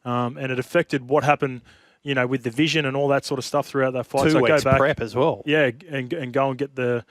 and it affected what happened with the vision and all that sort of stuff throughout that fight. 2 weeks prep as well. Yeah, and go and get the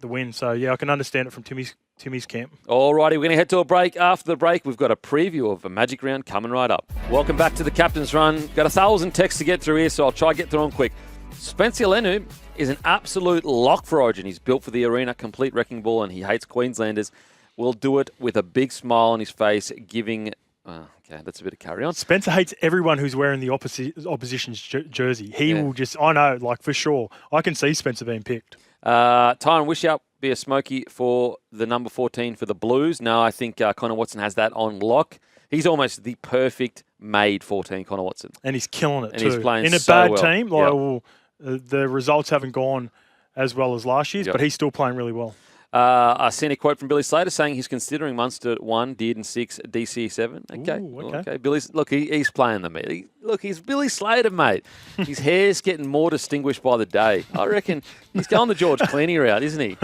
win. So yeah, I can understand it from Timmy's camp. All righty, we're going to head to a break. After the break, we've got a preview of a Magic Round coming right up. Welcome back to the Captain's Run. Got 1,000 texts to get through here, so I'll try to get through them quick. Spencer Lenu is an absolute lock for Origin. He's built for the arena, complete wrecking ball, and he hates Queenslanders. Will do it with a big smile on his face, giving... okay, that's a bit of carry on. Spencer hates everyone who's wearing the opposition's jersey. He will just, I know, for sure. I can see Spencer being picked. Tyron Wishart be a smoky for the number 14 for the Blues. No, I think Connor Watson has that on lock. He's almost the perfect made 14, Connor Watson. And he's killing it and too. He's playing in a so bad well. team, the results haven't gone as well as last year's, but he's still playing really well. I seen a quote from Billy Slater saying he's considering Munster 1, Dearden 6, DC 7. Okay. Ooh, okay. Billy's, look, he's playing the mate. He's Billy Slater, mate. His hair's getting more distinguished by the day. I reckon he's going the George Clooney route, isn't he?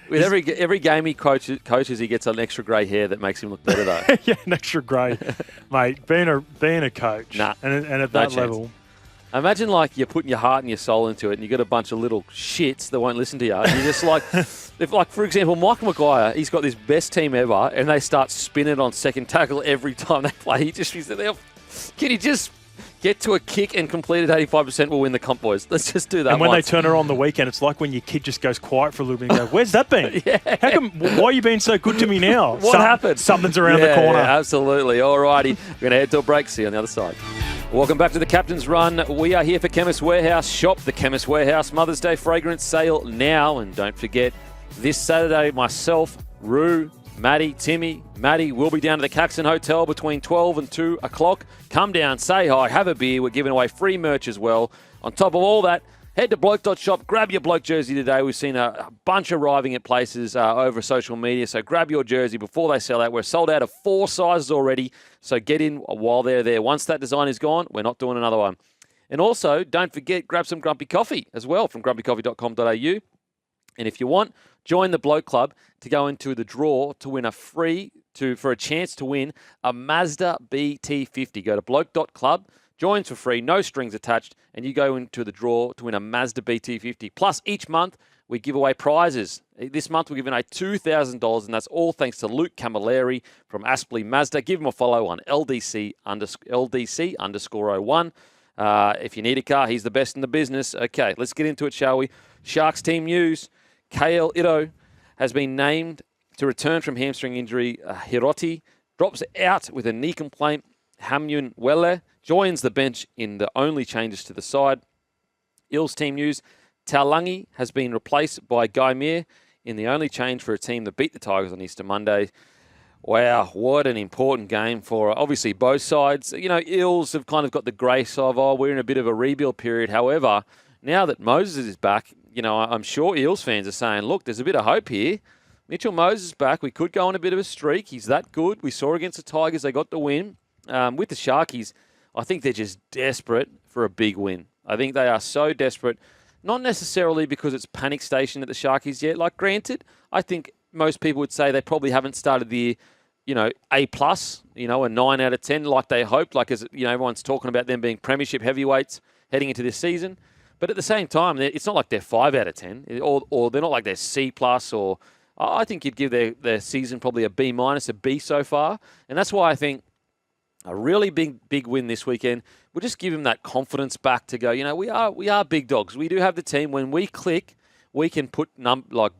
With every game he coaches, he gets an extra grey hair that makes him look better, though. Yeah, an extra grey. Mate, being a coach and at that level... Imagine you're putting your heart and your soul into it and you got a bunch of little shits that won't listen to you. And you're just for example, Michael Maguire, he's got this best team ever and they start spinning on second tackle every time they play. He just can you just get to a kick and complete it 85%, we'll win the comp, boys. Let's just do that. And when they turn it on the weekend, it's like when your kid just goes quiet for a little bit and go, where's that been? How come, why are you being so good to me now? What happened? Something's around the corner. Yeah, absolutely. All righty. We're going to head to a break. See you on the other side. Welcome back to the Captain's Run. We are here for Chemist Warehouse. Shop the Chemist Warehouse Mother's Day fragrance sale now. And don't forget, this Saturday, myself, Roo, Matty, Timmy, Matty will be down to the Caxton Hotel between 12 and 2 o'clock. Come down, say hi, have a beer. We're giving away free merch as well. On top of all that, head to bloke.shop, grab your bloke jersey today. We've seen a bunch arriving at places over social media, so grab your jersey before they sell out. We're sold out of 4 sizes already, so get in while they're there. Once that design is gone, we're not doing another one. And also, don't forget, grab some Grumpy Coffee as well from grumpycoffee.com.au. And if you want, join the Bloke Club to go into the draw to win for a chance to win a Mazda BT50. Go to bloke.club, join for free, no strings attached, and you go into the draw to win a Mazda BT50. Plus, each month, we give away prizes. This month, we're giving away $2,000, and that's all thanks to Luke Camilleri from Aspley Mazda. Give him a follow on LDC_01. If you need a car, he's the best in the business. Okay, let's get into it, shall we? Sharks team news. KL Ito has been named to return from hamstring injury. Hiroti drops out with a knee complaint. Hamyun Welle joins the bench in the only changes to the side. Eels team news. Taulangi has been replaced by Guy Meir in the only change for a team that beat the Tigers on Easter Monday. Wow, what an important game for obviously both sides. You know, Eels have kind of got the grace of, we're in a bit of a rebuild period. However, now that Moses is back, you know, I'm sure Eels fans are saying, look, there's a bit of hope here. Mitchell Moses is back. We could go on a bit of a streak. He's that good. We saw against the Tigers, they got the win. With the Sharkies, I think they're just desperate for a big win. I think they are so desperate, not necessarily because it's panic station at the Sharkies yet. Like, granted, I think most people would say they probably haven't started the year, you know, A+, you know, a 9 out of 10 like they hoped. Like, as you know, everyone's talking about them being premiership heavyweights heading into this season. But at the same time, it's not like they're 5 out of 10, or they're not like they're C+, or I think you'd give their season probably a B-, a B so far. And that's why I think a really big win this weekend will just give them that confidence back to go, you know, we are big dogs. We do have the team. When we click, we can put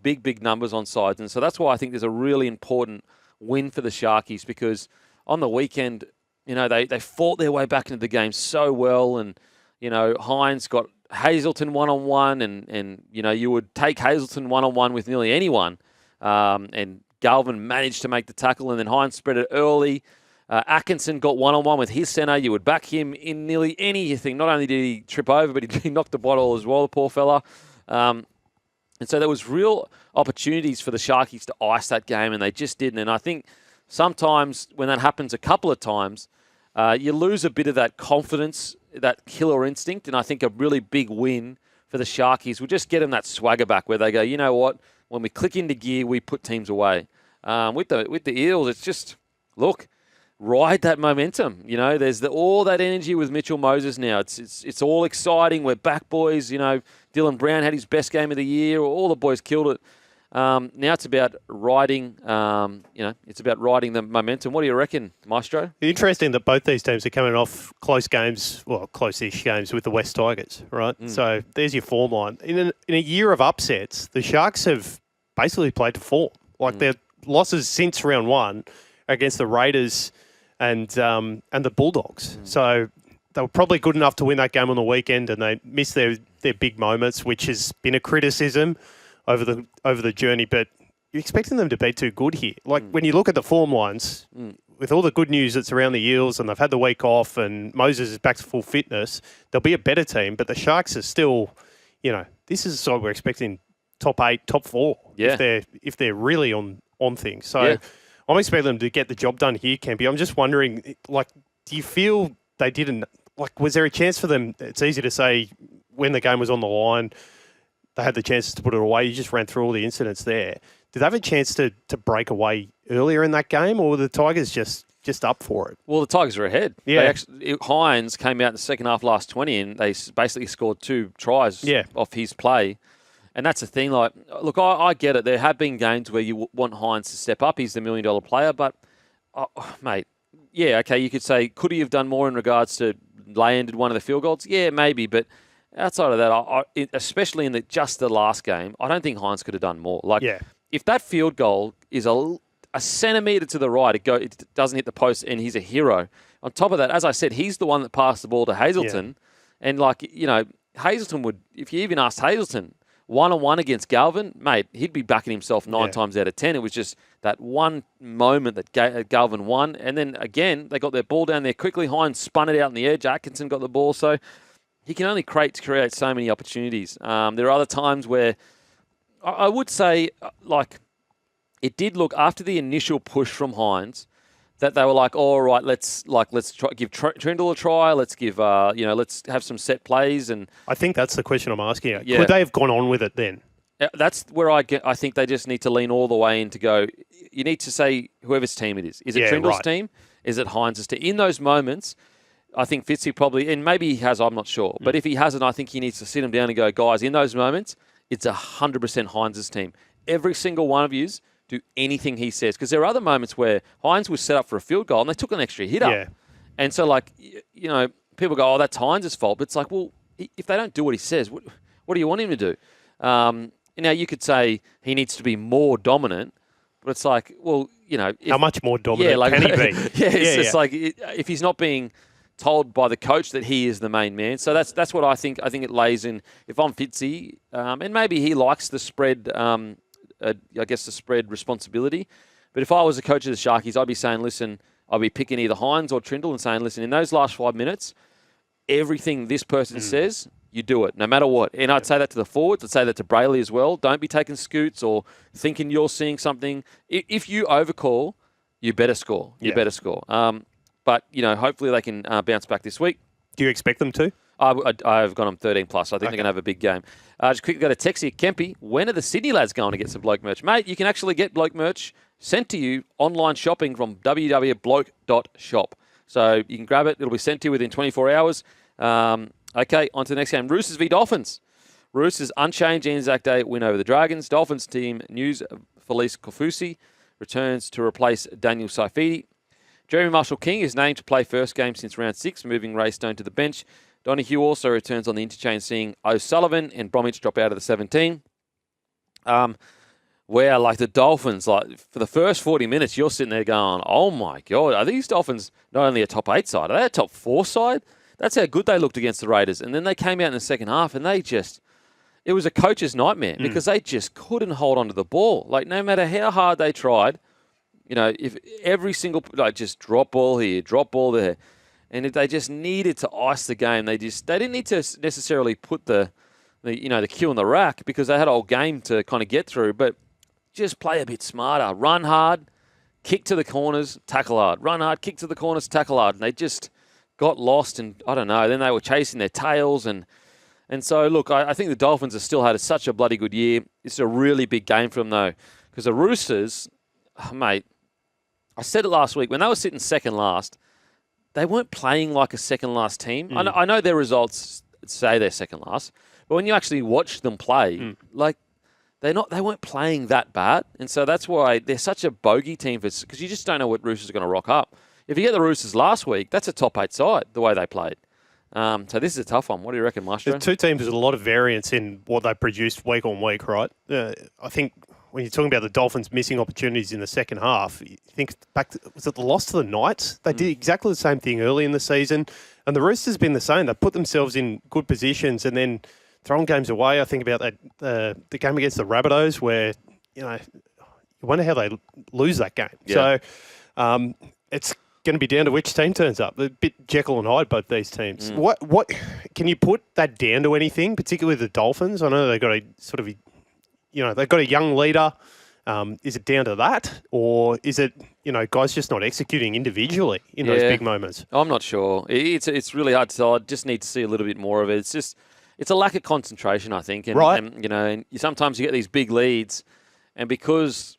big numbers on sides. And so that's why I think there's a really important win for the Sharkies, because on the weekend, you know, they fought their way back into the game so well. And, you know, Hines got Hazelton one-on-one, and you know, you would take Hazelton one-on-one with nearly anyone. And Galvin managed to make the tackle, and then Hines spread it early. Atkinson got one-on-one with his centre. You would back him in nearly anything. Not only did he trip over, but he knocked the bottle as well, the poor fella. And so there was real opportunities for the Sharkies to ice that game, and they just didn't. And I think sometimes when that happens a couple of times, you lose a bit of that confidence, that killer instinct. And I think a really big win for the Sharkies will just get them that swagger back, where they go, you know what, when we click into gear, we put teams away. With the Eels, it's just, look, ride that momentum. You know, there's all that energy with Mitchell Moses now. It's all exciting. We're back, boys. You know, Dylan Brown had his best game of the year. All the boys killed it. Now it's about riding. It's about riding the momentum. What do you reckon, Maestro? Interesting that both these teams are coming off close games, well, close-ish games with the West Tigers, right? So there's your form line. In a year of upsets, the Sharks have basically played to form. Like their losses since round one against the Raiders and the Bulldogs. So they were probably good enough to win that game on the weekend, and they missed their big moments, which has been a criticism over the journey. But you're expecting them to be too good here. Like when you look at the form lines, with all the good news that's around the Eels, and they've had the week off, and Moses is back to full fitness, they'll be a better team. But the Sharks are still, you know, this is the side we're expecting top 8, top 4, if they're really on things. So I'm expecting them to get the job done here, Campy. I'm just wondering, like, do you feel they didn't, like, was there a chance for them? It's easy to say when the game was on the line, they had the chances to put it away. You just ran through all the incidents there. Did they have a chance to break away earlier in that game, or were the Tigers just up for it? Well, the Tigers are ahead. Yeah. Hines came out in the second half last 20, and they basically scored 2 tries off his play. And that's the thing. Like, look, I get it. There have been games where you want Hines to step up. He's the $1 million player. But, mate, yeah, okay, you could say, could he have done more in regards to landed one of the field goals? Yeah, maybe. But outside of that, especially in just the last game, I don't think Hines could have done more. Like, if that field goal is a centimetre to the right, it doesn't hit the post, and he's a hero. On top of that, as I said, he's the one that passed the ball to Hazelton. And, like, you know, Hazelton would, if you even asked Hazelton, one-on-one against Galvin, mate, he'd be backing himself 9 times out of 10. It was just that one moment that Galvin won. And then, again, they got their ball down there quickly. Hines spun it out in the edge. Atkinson got the ball. So he can only create so many opportunities. There are other times where I would say, like, it did look, after the initial push from Hines, that they were like, all right, let's give Trindle a try. Let's give, let's have some set plays. And I think that's the question I'm asking you. Could they have gone on with it then? That's where I think they just need to lean all the way in to go. You need to say whoever's team it is. Is it Trindle's team? Is it Hines' team? In those moments, I think Fitzy probably, and maybe he has, I'm not sure. But if he hasn't, I think he needs to sit him down and go, guys, in those moments, it's 100% Hines' team. Every single one of yous do anything he says. Because there are other moments where Hines was set up for a field goal and they took an extra hit up. And so, like, people go, oh, that's Hines' fault. But it's like, well, if they don't do what he says, what do you want him to do? Now, you could say he needs to be more dominant, but it's like, well, how much more dominant can he be? It's just like, if he's not being told by the coach that he is the main man. So that's what I think. I think it lays in, if I'm Fitzy, and maybe he likes the spread, the spread responsibility. But if I was a coach of the Sharkies, I'd be saying, listen, I'd be picking either Hines or Trindle and saying, listen, in those last 5 minutes, everything this person says, you do it, no matter what. And I'd say that to the forwards. I'd say that to Brayley as well. Don't be taking scoots or thinking you're seeing something. If you overcall, you better score. You better score. But, hopefully they can bounce back this week. Do you expect them to? I've got them 13+. I think they're going to have a big game. Just quickly go to Texie Kempy. When are the Sydney lads going to get some bloke merch? Mate, you can actually get bloke merch sent to you online shopping from www.bloke.shop. So you can grab it. It'll be sent to you within 24 hours. Okay, on to the next game. Roosters v Dolphins. Roosters unchanged Anzac Day win over the Dragons. Dolphins team news Felice Kofusi returns to replace Daniel Saifidi. Jeremy Marshall-King is named to play first game since round 6, moving Ray Stone to the bench. Donahue also returns on the interchange, seeing O'Sullivan and Bromwich drop out of the 17. Where, like, the Dolphins, like, for the first 40 minutes, you're sitting there going, oh, my God, are these Dolphins not only a top 8 side, are they a top 4 side? That's how good they looked against the Raiders. And then they came out in the second half and it was a coach's nightmare because they just couldn't hold on to the ball. Like, no matter how hard they tried, if every single, just drop ball here, drop ball there. And if they just needed to ice the game, they didn't need to necessarily put the cue on the rack because they had a whole game to kind of get through, but just play a bit smarter. Run hard, kick to the corners, tackle hard. Run hard, kick to the corners, tackle hard. And they just got lost, and I don't know. Then they were chasing their tails, and so look, I think the Dolphins have still had such a bloody good year. It's a really big game for them though, because the Roosters, mate, I said it last week when they were sitting second last, they weren't playing like a second last team. I know their results say they're second last, but when you actually watch them play, like they weren't playing that bad, and so that's why they're such a bogey team because you just don't know what Roosters are going to rock up. If you get the Roosters last week, that's a top 8 side, the way they played. So this is a tough one. What do you reckon, Maestro? There's two teams with a lot of variance in what they produced week on week, right? I think when you're talking about the Dolphins missing opportunities in the second half, you think back to, was it the loss to the Knights? They did exactly the same thing early in the season. And the Roosters have been the same. They put themselves in good positions and then throwing games away. I think about that the game against the Rabbitohs where, you wonder how they lose that game. Yeah. So it's going to be down to which team turns up. A bit Jekyll and Hyde, both these teams. What can you put that down to anything, particularly the Dolphins? I know they've got a sort of, they've got a young leader. Is it down to that, or is it guys just not executing individually in those big moments? I'm not sure. It's really hard to tell. I just need to see a little bit more of it. It's a lack of concentration, I think. And, right. And sometimes you get these big leads, and because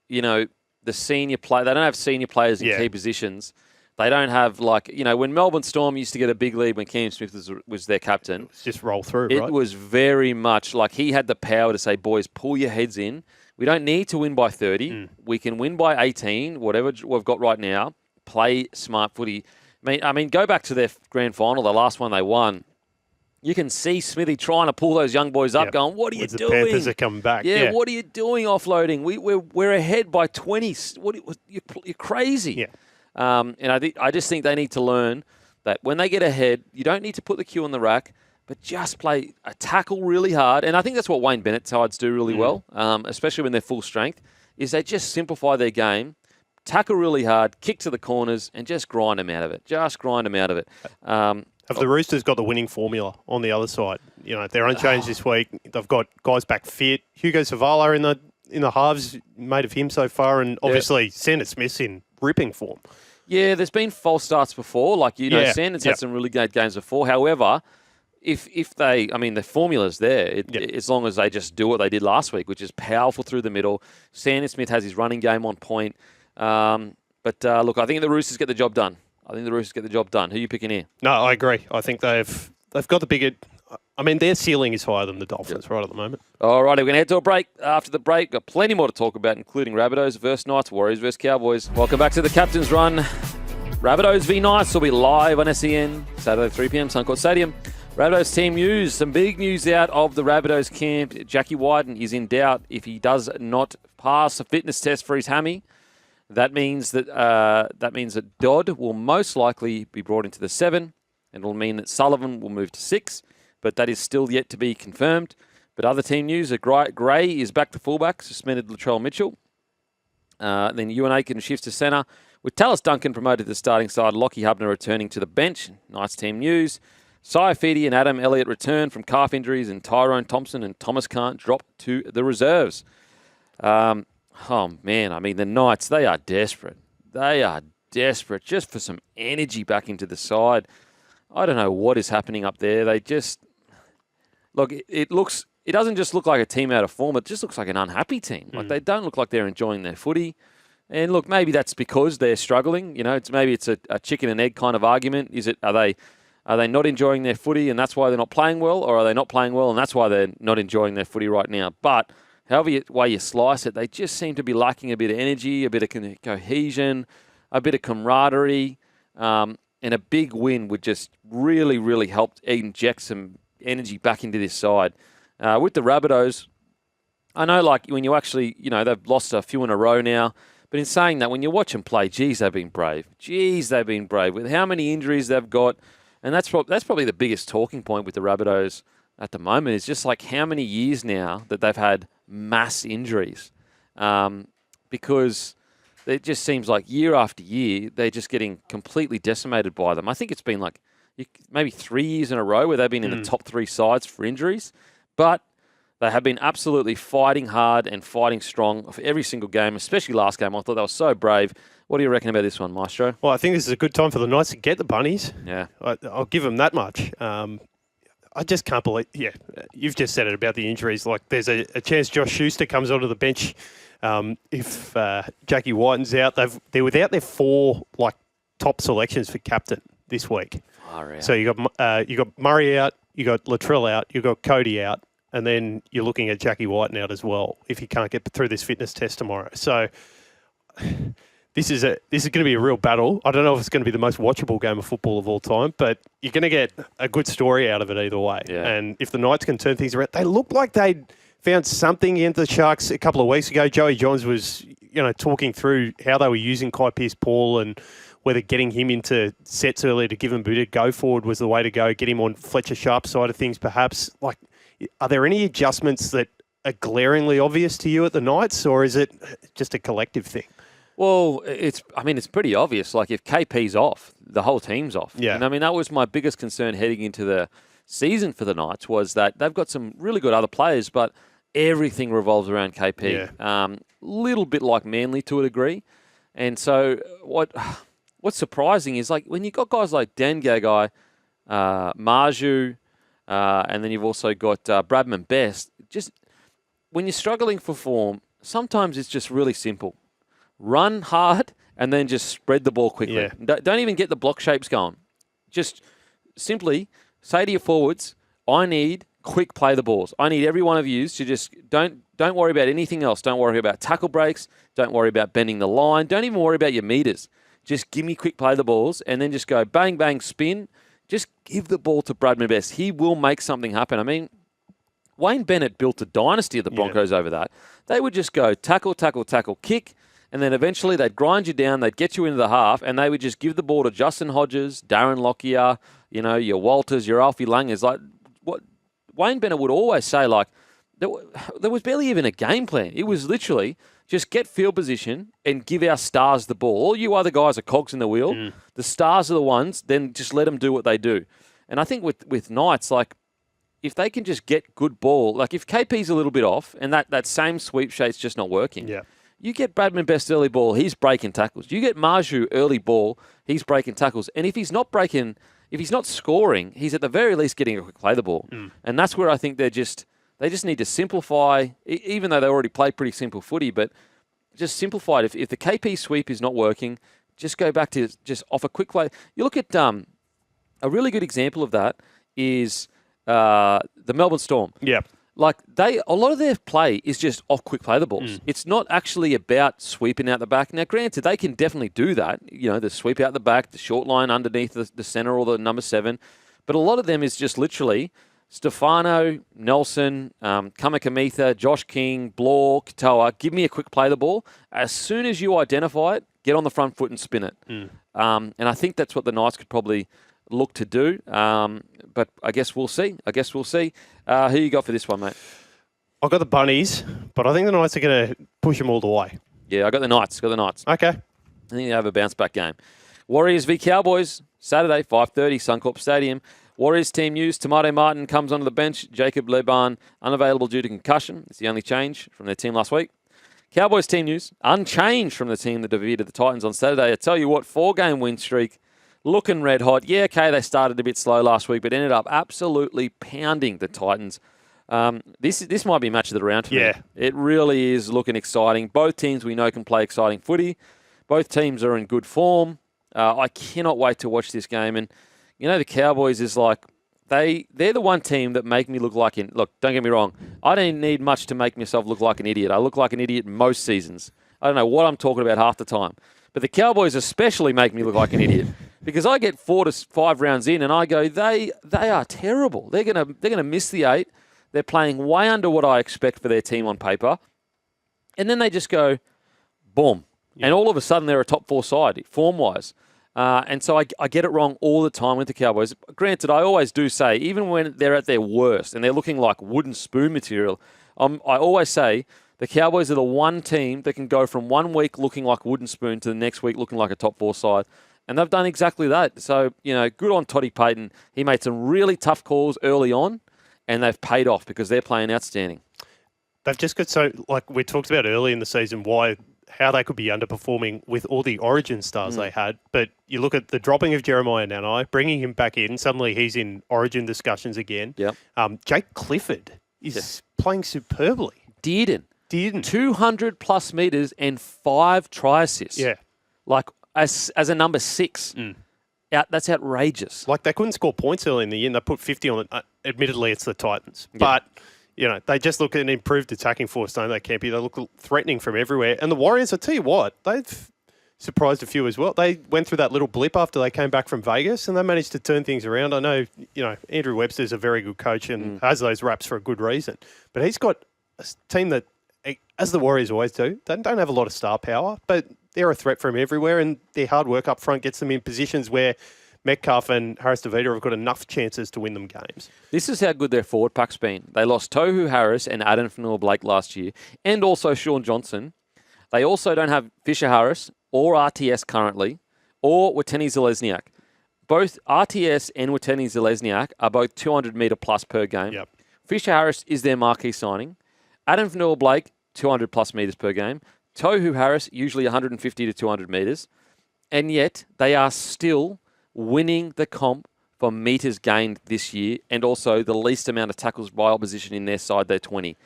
the senior play, they don't have senior players in key positions. They don't have when Melbourne Storm used to get a big lead when Cam Smith was their captain. It's just roll through, right? It was very much like he had the power to say, boys, pull your heads in. We don't need to win by 30. We can win by 18, whatever we've got right now. Play smart footy. I mean, go back to their grand final, the last one they won. You can see Smithy trying to pull those young boys up, going, "What are you doing?" The Panthers are coming back. Yeah, what are you doing offloading? We're ahead by 20. You're crazy. Yeah. And I just think they need to learn that when they get ahead, you don't need to put the cue on the rack. but just play a tackle really hard. And I think that's what Wayne Bennett sides do really well, especially when they're full strength, is they just simplify their game, tackle really hard, kick to the corners, and just grind them out of it. Just grind them out of it. Have the Roosters got the winning formula on the other side? You know, they're unchanged this week. They've got guys back fit. Hugo Savala in the halves, made of him so far, and obviously Sanders Smith's in ripping form. Yeah, there's been false starts before. Like, Sanders had some really great games before. However, if they, the formula's there, as long as they just do what they did last week, which is powerful through the middle. Sanders Smith has his running game on point. Look, I think the Roosters get the job done. Who are you picking here? No, I agree. I think they've got the bigger. Their ceiling is higher than the Dolphins right at the moment. All right, we're going to head to a break. After the break, got plenty more to talk about, including Rabbitohs versus Knights, Warriors versus Cowboys. Welcome back to the Captain's Run. Rabbitohs v Knights will be live on SEN Saturday 3 p.m. Suncorp Stadium. Rabbitohs team news. Some big news out of the Rabbitohs camp. Jackie Wyden is in doubt if he does not pass a fitness test for his hammy. That means that Dodd will most likely be brought into the 7, and it'll mean that Sullivan will move to 6, but that is still yet to be confirmed. But other team news, Gray is back to fullback, suspended Latrell Mitchell. Then Ewan Aiken shifts to centre, with Tallis Duncan promoted to the starting side, Lockie Hubner returning to the bench. Nice team news. Saifidi and Adam Elliott return from calf injuries, and Tyrone Thompson and Thomas Kant drop to the reserves. Oh, man, the Knights, they are desperate. They are desperate just for some energy back into the side. I don't know what is happening up there. They just... Look, it doesn't just look like a team out of form. It just looks like an unhappy team. Like, they don't look like they're enjoying their footy. And, look, maybe that's because they're struggling. Maybe it's a chicken and egg kind of argument. Are they not enjoying their footy and that's why they're not playing well? Or are they not playing well and that's why they're not enjoying their footy right now? But... however way you slice it, they just seem to be lacking a bit of energy, a bit of cohesion, a bit of camaraderie, and a big win would just really, really help inject some energy back into this side. With the Rabbitohs, I know when you actually, they've lost a few in a row now, but in saying that, when you watch them play, they've been brave. They've been brave with how many injuries they've got, and that's probably the biggest talking point with the Rabbitohs at the moment is just like how many years now that they've had mass injuries, because it just seems like year after year they're just getting completely decimated by them. I think it's been like maybe 3 years in a row where they've been in the top 3 sides for injuries, but they have been absolutely fighting hard and fighting strong for every single game, especially last game. I thought they were so brave. What do you reckon about this one, Maestro? Well, I think this is a good time for the Knights to get the bunnies. Yeah. I'll give them that much. I just can't believe, you've just said it about the injuries. Like, there's a chance Josh Schuster comes onto the bench if Jackie Whiten's out. They're without their 4 top selections for captain this week. So you got Murray out, you got Latrell out, you got Cody out, and then you're looking at Jackie Whiten out as well if he can't get through this fitness test tomorrow. So This is going to be a real battle. I don't know if it's going to be the most watchable game of football of all time, but you're going to get a good story out of it either way. Yeah. And if the Knights can turn things around, they look like they'd found something into the Sharks a couple of weeks ago. Joey Johns was, talking through how they were using Kai Pearce-Paul and whether getting him into sets earlier to give him a bit of go forward was the way to go. Get him on Fletcher Sharp's side of things, perhaps. Are there any adjustments that are glaringly obvious to you at the Knights, or is it just a collective thing? Well, it's pretty obvious. Like, if KP's off, the whole team's off. Yeah. And that was my biggest concern heading into the season for the Knights, was that they've got some really good other players, but everything revolves around KP. Yeah. Little bit like Manly to a degree. And so what's surprising is, when you've got guys like Dan Gagai, Marju, and then you've also got Bradman Best, just when you're struggling for form, sometimes it's just really simple. Run hard and then just spread the ball quickly. Yeah. Don't even get the block shapes going. Just simply say to your forwards, I need quick play the balls. I need every one of you to just don't worry about anything else. Don't worry about tackle breaks. Don't worry about bending the line. Don't even worry about your meters. Just give me quick play the balls and then just go bang, bang, spin. Just give the ball to Bradman Best. He will make something happen. Wayne Bennett built a dynasty of the Broncos over that. They would just go tackle, tackle, tackle, kick, and then eventually they'd grind you down, they'd get you into the half, and they would just give the ball to Justin Hodges, Darren Lockyer, your Walters, your Alfie Langers. Wayne Bennett would always say, like, there was barely even a game plan. It was literally just get field position and give our stars the ball. All you other guys are cogs in the wheel. The stars are the ones, then just let them do what they do. And I think with Knights, like, if they can just get good ball, like if KP's a little bit off and that same sweep shape's just not working, you get Bradman Best early ball, he's breaking tackles. You get Marju early ball, he's breaking tackles. And if he's not scoring, he's at the very least getting a quick play the ball. And that's where I think they just need to simplify, even though they already play pretty simple footy, but just simplify it. If the KP sweep is not working, just go back to just off a quick play. You look at a really good example of that is the Melbourne Storm. Yeah. Like a lot of their play is just off quick play the balls. It's not actually about sweeping out the back. Now, granted, they can definitely do that. You know, the sweep out the back, the short line underneath the center or the number 7. But a lot of them is just literally Stefano, Nelson, Kamikamitha, Josh King, Blore, Katoa. Give me a quick play the ball. As soon as you identify it, get on the front foot and spin it. And I think that's what the Knights could probably look to do. But I guess we'll see. Who you got for this one, mate? I've got the Bunnies, but I think the Knights are going to push them all the way. Yeah, I got the Knights. Okay. I think they have a bounce-back game. Warriors v Cowboys, Saturday, 5:30, Suncorp Stadium. Warriors team news, Tomato Martin comes onto the bench. Jacob Leban, unavailable due to concussion. It's the only change from their team last week. Cowboys team news, unchanged from the team that defeated the Titans on Saturday. I tell you what, 4-game win streak, looking red hot. Yeah, okay, they started a bit slow last week, but ended up absolutely pounding the Titans. This might be match of the round for me. It really is looking exciting. Both teams we know can play exciting footy. Both teams are in good form. I cannot wait to watch this game. And, you know, the Cowboys is like, they're the one team that make me look like, look, don't get me wrong, I don't need much to make myself look like an idiot. I look like an idiot most seasons. I don't know what I'm talking about half the time. But the Cowboys especially make me look like an idiot because I get 4 to 5 rounds in and I go, they are terrible. They're gonna miss the 8. They're playing way under what I expect for their team on paper. And then they just go, boom. Yeah. And all of a sudden they're a top 4 side, form-wise. And so I get it wrong all the time with the Cowboys. Granted, I always do say, even when they're at their worst and they're looking like wooden spoon material, I always say the Cowboys are the one team that can go from 1 week looking like wooden spoon to the next week looking like a top 4 side. And they've done exactly that. So, you know, good on Toddy Payton. He made some really tough calls early on, and they've paid off because they're playing outstanding. They've just got so, like we talked about early in the season, how they could be underperforming with all the Origin stars they had. But you look at the dropping of Jeremiah Nanai, bringing him back in, suddenly he's in Origin discussions again. Yep. Jake Clifford is playing superbly. Dearden. 200-plus metres and 5 try assists. Yeah. Like, as a number 6. That's outrageous. Like, they couldn't score points early in the year, and they put 50 on it. Admittedly, it's the Titans. Yeah. But, you know, they just look at an improved attacking force, don't they, Kempy? They look threatening from everywhere. And the Warriors, I tell you what, they've surprised a few as well. They went through that little blip after they came back from Vegas, and they managed to turn things around. I know, you know, Andrew Webster's a very good coach and has those raps for a good reason. But he's got a team that, as the Warriors always do, they don't have a lot of star power, but they're a threat from everywhere, and their hard work up front gets them in positions where Metcalf and Harris DeVita have got enough chances to win them games. This is how good their forward pack's been. They lost Tohu Harris and Adam Fanua-Blake last year, and also Sean Johnson. They also don't have Fisher Harris or RTS currently, or Wateni Zalesniak. Both RTS and Wateni Zalesniak are both 200-metre plus per game. Yep. Fisher Harris is their marquee signing. Adam Fanua-Blake, 200-plus metres per game. Tohu Harris, usually 150 to 200 metres. And yet, they are still winning the comp for metres gained this year, and also the least amount of tackles by opposition in their side, they're 20.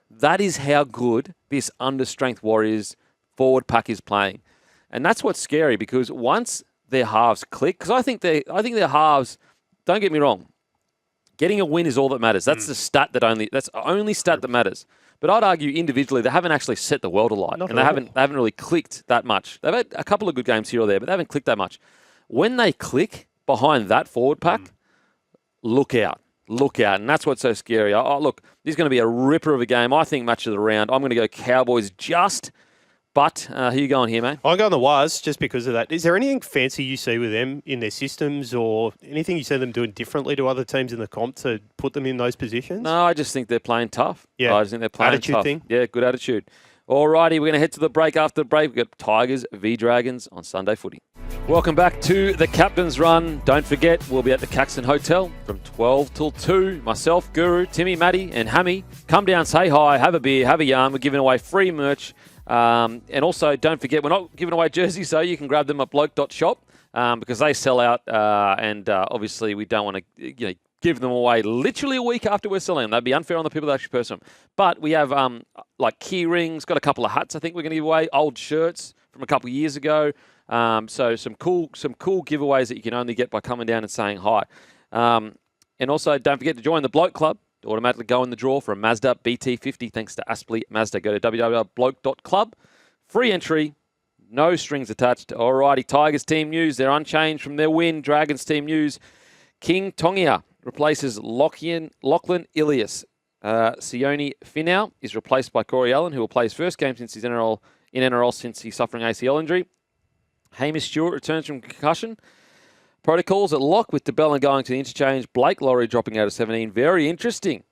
That is how good this under-strength Warriors forward pack is playing. And that's what's scary, because once their halves click, because I think their halves, don't get me wrong, getting a win is all that matters. That's that's the only stat that matters. But I'd argue individually they haven't actually set the world alight, they haven't really clicked that much. They've had a couple of good games here or there, but they haven't clicked that much. When they click behind that forward pack, look out. And that's what's so scary. Look, this is going to be a ripper of a game. I think match of the round. I'm going to go Cowboys just But who are you going here, mate? I'm going the Waz just because of that. Is there anything fancy you see with them in their systems or anything you see them doing differently to other teams in the comp to put them in those positions? No, I just think they're playing tough. Yeah. I just think they're playing Attitude tough. thing. Yeah, good attitude. All righty, we're going to head to the break. After the break, we've got Tigers v Dragons on Sunday Footy. Welcome back to the Captain's Run. Don't forget, we'll be at the Caxton Hotel from 12 till 2. Myself, Guru, Timmy, Matty and Hammy. Come down, say hi, have a beer, have a yarn. We're giving away free merch. And also, don't forget, we're not giving away jerseys, so you can grab them at bloke.shop because they sell out. And obviously, we don't want to give them away literally a week after we're selling them. That'd be unfair on the people that actually purchase them. But we have like key rings, got a couple of hats I think we're going to give away, old shirts from a couple of years ago. So some cool giveaways that you can only get by coming down and saying hi. And also, don't forget to join the Bloke Club. Automatically go in the draw for a Mazda BT50 thanks to Aspley Mazda. Go to www.bloke.club. Free entry, no strings attached. Alrighty, Tigers team news. They're unchanged from their win. Dragons team news. King Tongia replaces Lachlan Ilias. Sione Finau is replaced by Corey Allen, who will play his first game since he's in NRL since he's suffering ACL injury. Hamish Stewart returns from concussion. Protocols at lock with DeBellin going to the interchange. Blake Laurie dropping out of 17. Very interesting.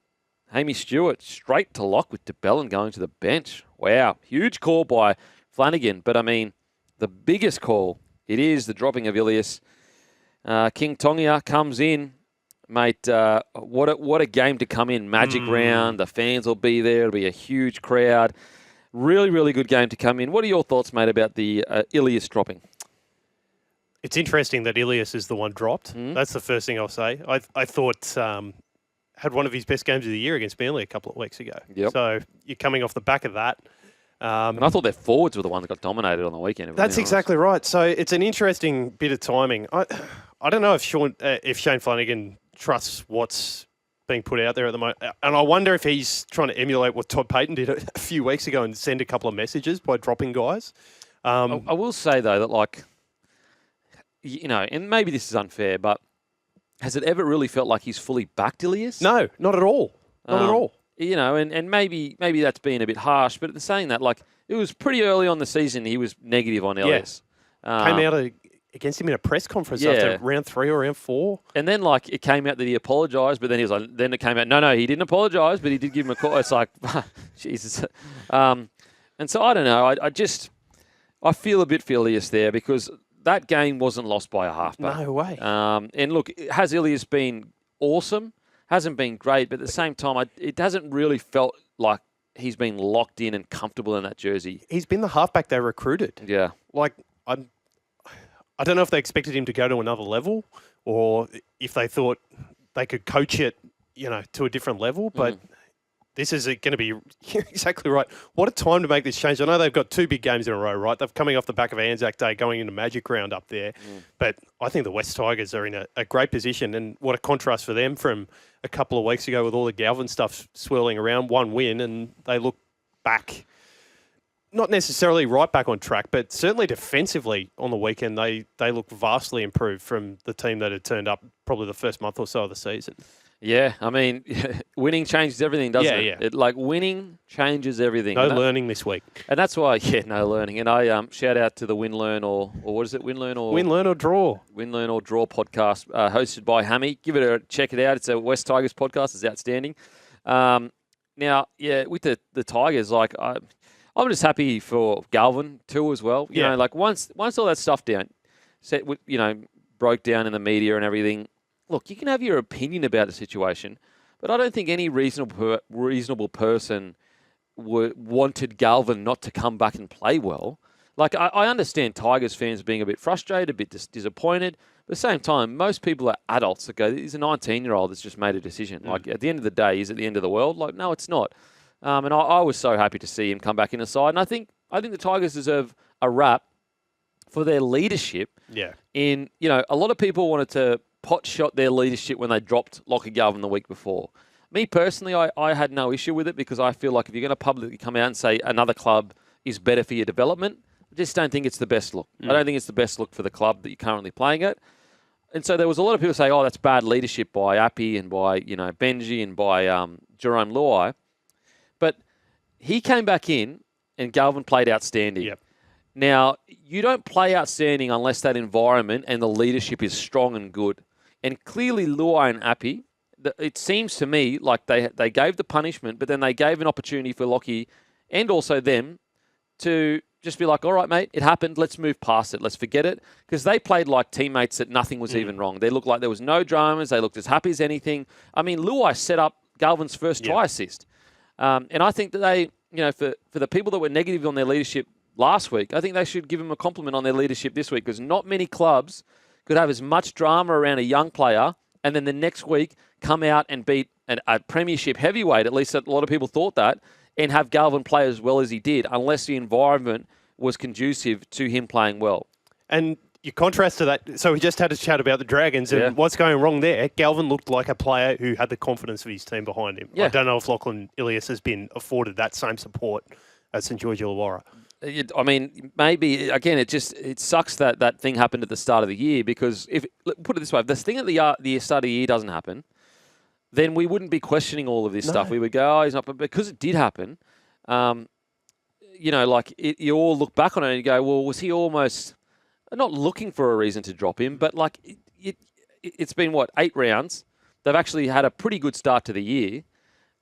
Hamish Stewart straight to lock with DeBellin going to the bench. Wow. Huge call by Flanagan. But, I mean, the biggest call, it is the dropping of Ilias. King Tongia comes in. Mate, what a game to come in. Magic round. The fans will be there. It'll be a huge crowd. Really, really good game to come in. What are your thoughts, mate, about the Ilias dropping? It's interesting that Ilias is the one dropped. That's the first thing I'll say. I thought had one of his best games of the year against Manly a couple of weeks ago. Yep. So you're coming off the back of that. And I thought their forwards were the ones that got dominated on the weekend. That's exactly right. So it's an interesting bit of timing. I don't know if Shane Flanagan trusts what's being put out there at the moment. And I wonder if he's trying to emulate what Todd Payton did a few weeks ago and send a couple of messages by dropping guys. I will say, though, that, like, and maybe this is unfair, but has it ever really felt like he's fully backed Ilias? No, not at all. Not at all. And maybe that's being a bit harsh, but at saying that, like, it was pretty early on the season he was negative on Ilias. Came out against him in a press conference after round 3 or round 4. And then, like, it came out that he apologised, but then he was like, then it came out, no, he didn't apologise, but he did give him a call. It's like, Jesus. And so I don't know. I feel a bit for Ilias there because that game wasn't lost by a halfback. No way. And look, has Ilias been awesome? Hasn't been great, but at the same time, it hasn't really felt like he's been locked in and comfortable in that jersey. He's been the halfback they recruited. Yeah. Like, I don't know if they expected him to go to another level or if they thought they could coach it, to a different level, but this is going to be exactly right. What a time to make this change. I know they've got 2 big games in a row, right? They're coming off the back of Anzac Day, going into Magic Round up there. But I think the West Tigers are in a great position, and what a contrast for them from a couple of weeks ago with all the Galvin stuff swirling around. 1 win, and they look back, not necessarily right back on track, but certainly defensively on the weekend, they look vastly improved from the team that had turned up probably the first month or so of the season. Yeah, I mean, winning changes everything, doesn't it? Yeah. Winning changes everything. No learning this week. And that's why, no learning. And I shout out to the Win, Learn, or what is it? Win, Learn, or... Win, Learn, or Draw. Win, Learn, or Draw podcast hosted by Hammy. Check it out. It's a West Tigers podcast. It's outstanding. Now, with the Tigers, like, I'm just happy for Galvin too as well. You know, like once all that stuff broke down in the media and everything, look, you can have your opinion about a situation, but I don't think any reasonable person wanted Galvin not to come back and play well. Like, I understand Tigers fans being a bit frustrated, a bit disappointed. But at the same time, most people are adults that go, he's a 19-year-old that's just made a decision. Like, at the end of the day, is it the end of the world? Like, no, it's not. And I was so happy to see him come back in the side. And I think the Tigers deserve a rap for their leadership. Yeah. A lot of people wanted to pot shot their leadership when they dropped Lockie Galvin the week before. Me personally, I had no issue with it because I feel like if you're going to publicly come out and say another club is better for your development, I just don't think it's the best look. I don't think it's the best look for the club that you're currently playing at. And so there was a lot of people say, that's bad leadership by Appy and by, Benji and by Jerome Luai. But he came back in and Galvin played outstanding. Yep. Now, you don't play outstanding unless that environment and the leadership is strong and good. And clearly, Luai and Appy, it seems to me like they gave the punishment, but then they gave an opportunity for Lockie and also them to just be like, all right, mate, it happened. Let's move past it. Let's forget it. Because they played like teammates that nothing was even wrong. They looked like there was no dramas. They looked as happy as anything. I mean, Luai set up Galvin's first try assist. And I think that they, for the people that were negative on their leadership last week, I think they should give him a compliment on their leadership this week, because not many clubs could have as much drama around a young player and then the next week come out and beat a premiership heavyweight, at least a lot of people thought that, and have Galvin play as well as he did, unless the environment was conducive to him playing well. And you contrast to that, so we just had a chat about the Dragons and what's going wrong there. Galvin looked like a player who had the confidence of his team behind him. I don't know if Lachlan Ilias has been afforded that same support at St George Illawarra. I mean, maybe, again, it sucks that thing happened at the start of the year, because put it this way, if this thing at the start of the year doesn't happen, then we wouldn't be questioning all of this stuff. We would go, oh, he's not, but because it did happen, you all look back on it and you go, well, was he almost not looking for a reason to drop him, but like it's been, 8 rounds. They've actually had a pretty good start to the year.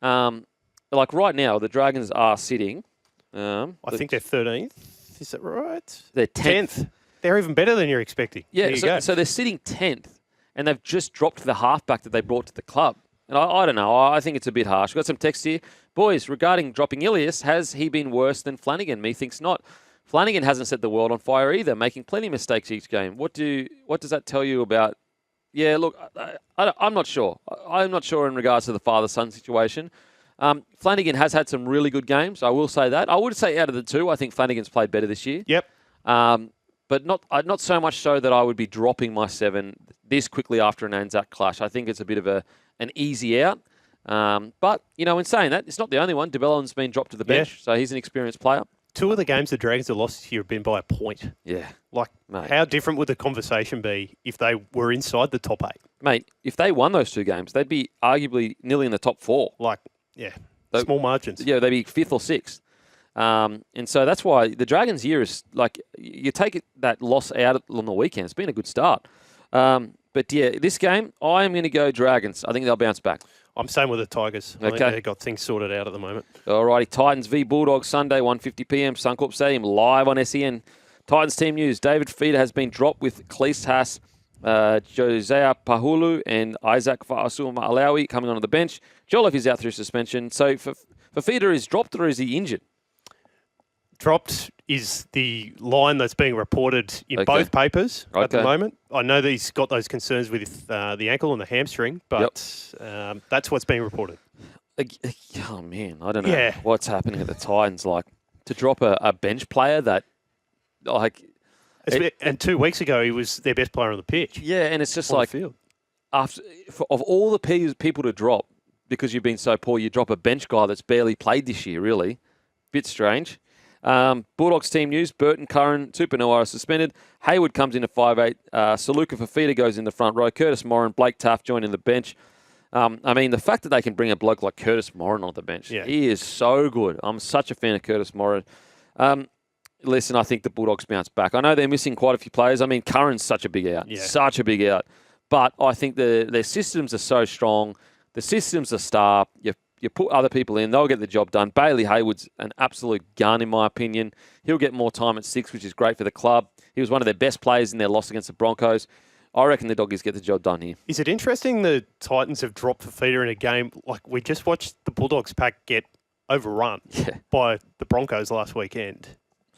Like right now, the Dragons are sitting. I think they're 13th. Is that right? They're 10th. They're even better than you're expecting. Yeah, so they're sitting 10th, and they've just dropped the halfback that they brought to the club. And I don't know. I think it's a bit harsh. We've got some text here. Boys, regarding dropping Ilias, has he been worse than Flanagan? Methinks not. Flanagan hasn't set the world on fire either, making plenty of mistakes each game. What does that tell you about... Yeah, look, I'm not sure. I'm not sure in regards to the father-son situation. Flanagan has had some really good games. I will say that. I would say out of the two, I think Flanagan's played better this year. Yep. But not so much so that I would be dropping my 7 this quickly after an Anzac clash. I think it's a bit of an easy out. But, in saying that, it's not the only one. DeBellon's been dropped to the bench, so he's an experienced player. 2 of the games the Dragons have lost this year have been by a point. Yeah. Like, mate, how different would the conversation be if they were inside the top 8? Mate, if they won those 2 games, they'd be arguably nearly in the top 4. Small margins. Yeah, they'd be 5th or 6th. And so that's why the Dragons' year is, like, you take that loss out on the weekend. It's been a good start. But, yeah, this game, I am going to go Dragons. I think they'll bounce back. I'm same with the Tigers. I think they've got things sorted out at the moment. All righty. Titans v Bulldogs Sunday, 1:50 p.m. Suncorp Stadium, live on SEN. Titans team news. David Feeder has been dropped with Cleese Haas, Josiah Pahulu and Isaac Fa'asuma Alawi coming onto the bench. Joliffe is out through suspension. So for Feeder, is dropped or is he injured? Dropped is the line that's being reported in both papers at the moment. I know that he's got those concerns with the ankle and the hamstring, but that's what's being reported. Oh, man, I don't know what's happening at the Titans. Like, to drop a bench player that, like... And 2 weeks ago, he was their best player on the pitch. Yeah, and it's just like, of all the people to drop, because you've been so poor, you drop a bench guy that's barely played this year, really. Bit strange. Bulldogs team news. Burton, Curran, Tupanua are suspended. Hayward comes in at 5'8". Saluka Fafita goes in the front row. Curtis Moran, Blake Taft joining the bench. I mean, the fact that they can bring a bloke like Curtis Moran on the bench, he is so good. I'm such a fan of Curtis Moran. Listen, I think the Bulldogs bounce back. I know they're missing quite a few players. I mean, Curran's such a big out. Such a big out. But I think their systems are so strong. The systems are star. You put other people in, they'll get the job done. Bailey Hayward's an absolute gun, in my opinion. He'll get more time at 6, which is great for the club. He was one of their best players in their loss against the Broncos. I reckon the Doggies get the job done here. Is it interesting the Titans have dropped Fafita in a game? Like, we just watched the Bulldogs pack get overrun by the Broncos last weekend.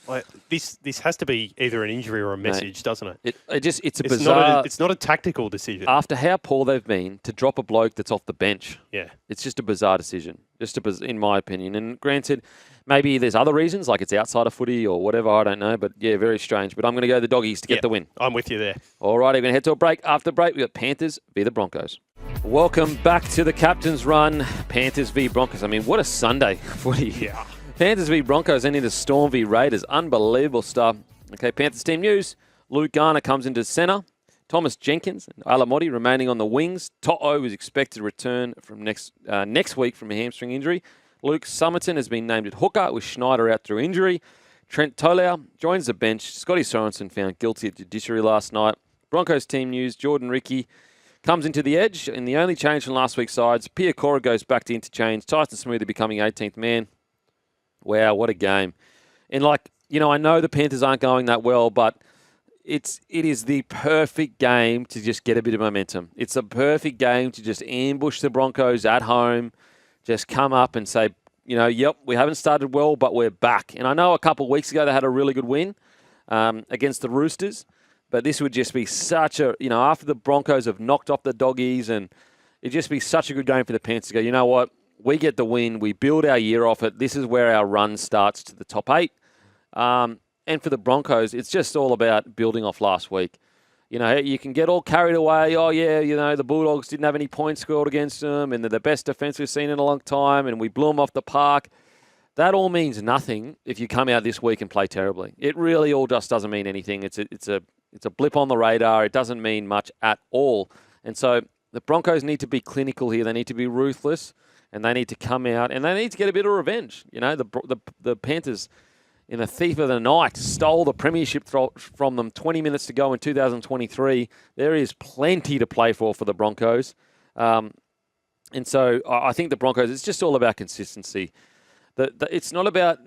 Like, this has to be either an injury or a message, doesn't it? It's bizarre. It's not a tactical decision. After how poor they've been, to drop a bloke that's off the bench, yeah, it's just a bizarre decision. In my opinion. And granted, maybe there's other reasons, like it's outside of footy or whatever. I don't know, but yeah, very strange. But I'm going to go the Doggies to get the win. I'm with you there. All right, we're going to head to a break. After the break, we've got Panthers v the Broncos. Welcome back to the Captain's Run. Panthers v Broncos. I mean, what a Sunday footy. Yeah. Panthers v Broncos and into Storm v Raiders. Unbelievable stuff. Okay, Panthers team news. Luke Garner comes into centre. Thomas Jenkins and Alamotti remaining on the wings. To'o is expected to return from next week from a hamstring injury. Luke Summerton has been named at hooker with Schneider out through injury. Trent Tolau joins the bench. Scotty Sorensen found guilty at judiciary last night. Broncos team news, Jordan Ricky comes into the edge, and the only change from last week's sides, Pia Cora goes back to interchange. Tyson Smoother becoming 18th man. Wow, what a game. And I know the Panthers aren't going that well, but it is the perfect game to just get a bit of momentum. It's a perfect game to just ambush the Broncos at home, just come up and say, yep, we haven't started well, but we're back. And I know a couple of weeks ago they had a really good win against the Roosters, but this would just be such a, after the Broncos have knocked off the Doggies, and it'd just be such a good game for the Panthers to go, you know what, we get the win, we build our year off it, this is where our run starts to the top 8. And for the Broncos, it's just all about building off last week. You can get all carried away. Oh, yeah, the Bulldogs didn't have any points scored against them, and they're the best defence we've seen in a long time, and we blew them off the park. That all means nothing if you come out this week and play terribly. It really all just doesn't mean anything. It's a blip on the radar. It doesn't mean much at all. And so the Broncos need to be clinical here. They need to be ruthless, and they need to come out, and they need to get a bit of revenge. The Panthers, in the thief of the night, stole the premiership from them 20 minutes to go in 2023. There is plenty to play for the Broncos. And so I think the Broncos, it's just all about consistency. It's not about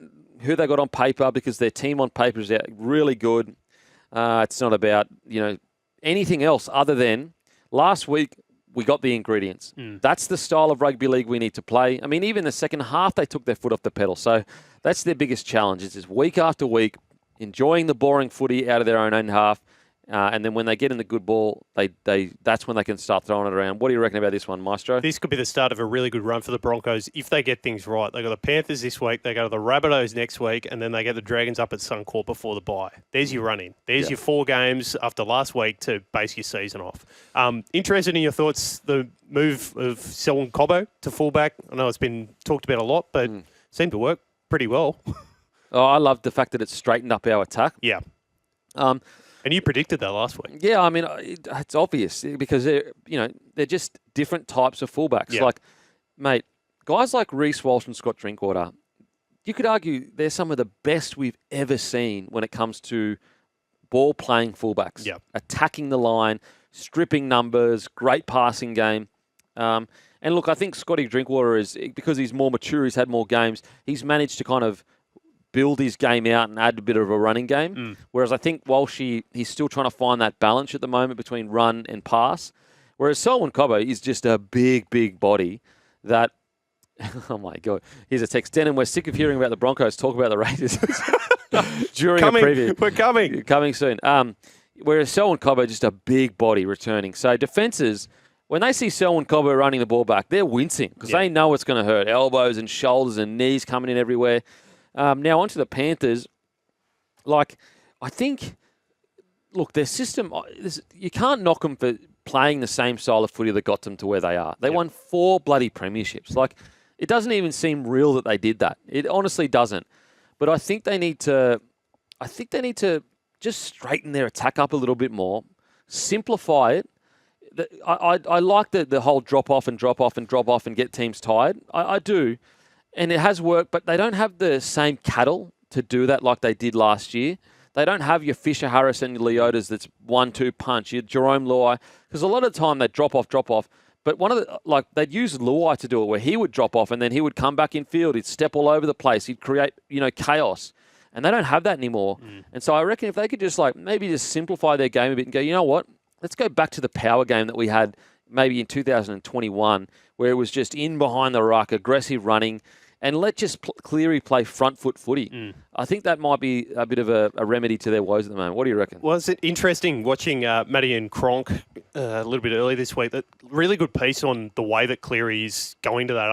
who they got on paper, because their team on paper is really good. It's not about, anything else other than last week we got the ingredients. That's the style of rugby league we need to play. I mean, even the second half, they took their foot off the pedal. So that's their biggest challenge. It's just week after week, enjoying the boring footy out of their own end half. And then when they get in the good ball, that's when they can start throwing it around. What do you reckon about this one, Maestro? This could be the start of a really good run for the Broncos if they get things right. They got the Panthers this week, they go to the Rabbitohs next week, and then they get the Dragons up at Suncorp before the bye. There's your run-in. There's your 4 games after last week to base your season off. Interested in your thoughts, the move of Selwyn Cobbo to fullback. I know it's been talked about a lot, but seemed to work pretty well. I love the fact that it's straightened up our attack. Yeah. And you predicted that last week. Yeah, I mean, it's obvious because they're just different types of fullbacks. Yeah. Like, mate, guys like Reece Walsh and Scott Drinkwater, you could argue they're some of the best we've ever seen when it comes to ball-playing fullbacks. Yeah. Attacking the line, stripping numbers, great passing game. And look, I think Scotty Drinkwater is, because he's more mature, he's had more games, he's managed to kind of build his game out and add a bit of a running game. Whereas I think Walsh, he's still trying to find that balance at the moment between run and pass. Whereas Selwyn Cobbo is just a big, big body that, oh my God, here's a text. Denon, we're sick of hearing about the Broncos talk about the Raiders during a preview. We're coming. Coming soon. Whereas Selwyn Cobbo, just a big body returning. So defences, when they see Selwyn Cobbo running the ball back, they're wincing because they know it's going to hurt. Elbows and shoulders and knees coming in everywhere. Now, onto the Panthers. I think, look, their system, you can't knock them for playing the same style of footy that got them to where they are. They won 4 bloody premierships. It doesn't even seem real that they did that. It honestly doesn't. But I think they need to just straighten their attack up a little bit more, simplify it. I like the whole drop off and get teams tired. I do. And it has worked, but they don't have the same cattle to do that like they did last year. They don't have your Fisher Harris and your Leotas that's 1-2 punch, your Jerome Luai. Because a lot of the time they drop off. But they'd use Luai to do it where he would drop off and then he would come back in field. He'd step all over the place. He'd create, chaos. And they don't have that anymore. And so I reckon if they could just maybe just simplify their game a bit and go, you know what? Let's go back to the power game that we had maybe in 2021 where it was just in behind the ruck, aggressive running, and let just Cleary play front foot footy. I think that might be a bit of a remedy to their woes at the moment. What do you reckon? Was it interesting watching Matty and Cronk a little bit earlier this week? That really good piece on the way that Cleary is going to that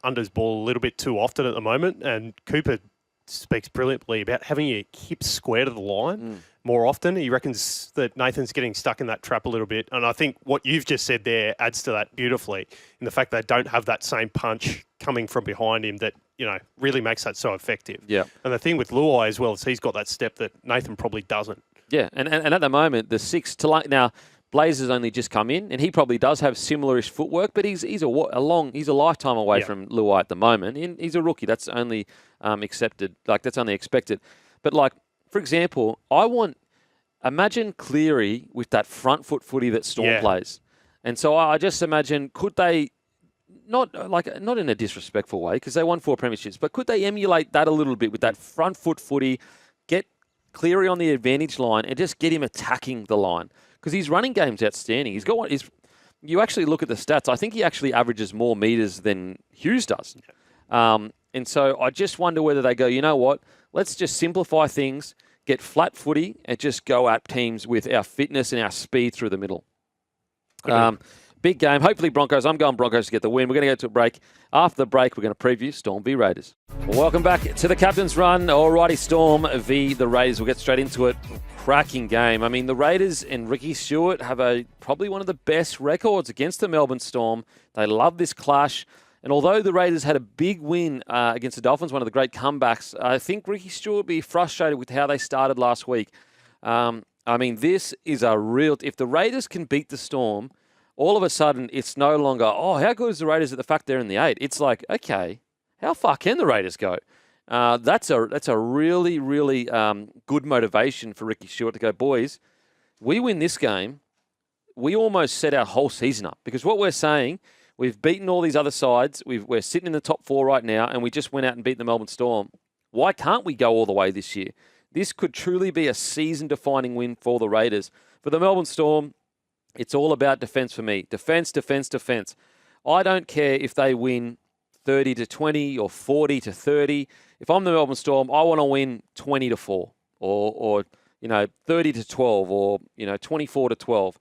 unders ball a little bit too often at the moment. And Cooper speaks brilliantly about having your hips square to the line more often. He reckons that Nathan's getting stuck in that trap a little bit. And I think what you've just said there adds to that beautifully in the fact they don't have that same punch coming from behind him that, really makes that so effective. Yeah. And the thing with Luai as well is he's got that step that Nathan probably doesn't. Yeah, and at the moment, the 6 to now, Blazer's only just come in, and he probably does have similar-ish footwork, but he's a lifetime away from Luai at the moment. And he's a rookie. That's only accepted. Like, that's only expected. But, like, for example, imagine Cleary with that front foot footy that Storm plays. And so I just imagine, could they, not in a disrespectful way, because they won 4 premierships, but could they emulate that a little bit with that front foot footy, get Cleary on the advantage line, and just get him attacking the line? Because his running game's outstanding. He's got you actually look at the stats, I think he actually averages more meters than Hughes does. And so I just wonder whether they go, you know what, let's just simplify things, get flat footy, and just go at teams with our fitness and our speed through the middle. Big game. Hopefully Broncos. I'm going Broncos to get the win. We're going to go to a break. After the break, we're going to preview Storm v Raiders. Well, welcome back to the Captain's Run. Alrighty, Storm v the Raiders. We'll get straight into it. Cracking game. I mean, the Raiders and Ricky Stewart have probably one of the best records against the Melbourne Storm. They love this clash. And although the Raiders had a big win against the Dolphins, one of the great comebacks, I think Ricky Stewart will be frustrated with how they started last week. I mean, this is a real... If the Raiders can beat the Storm, all of a sudden, it's no longer, how good is the Raiders at the fact they're in the 8? It's like, okay, how far can the Raiders go? That's a really, really good motivation for Ricky Stewart to go, boys, we win this game, we almost set our whole season up. Because what we're saying, we've beaten all these other sides, we're sitting in the top 4 right now, and we just went out and beat the Melbourne Storm. Why can't we go all the way this year? This could truly be a season-defining win for the Raiders. For the Melbourne Storm, it's all about defence for me. Defence, defence, defence. I don't care if they win 30-20 or 40-30. If I'm the Melbourne Storm, I want to win 20-4 or 30-12 or 24-12.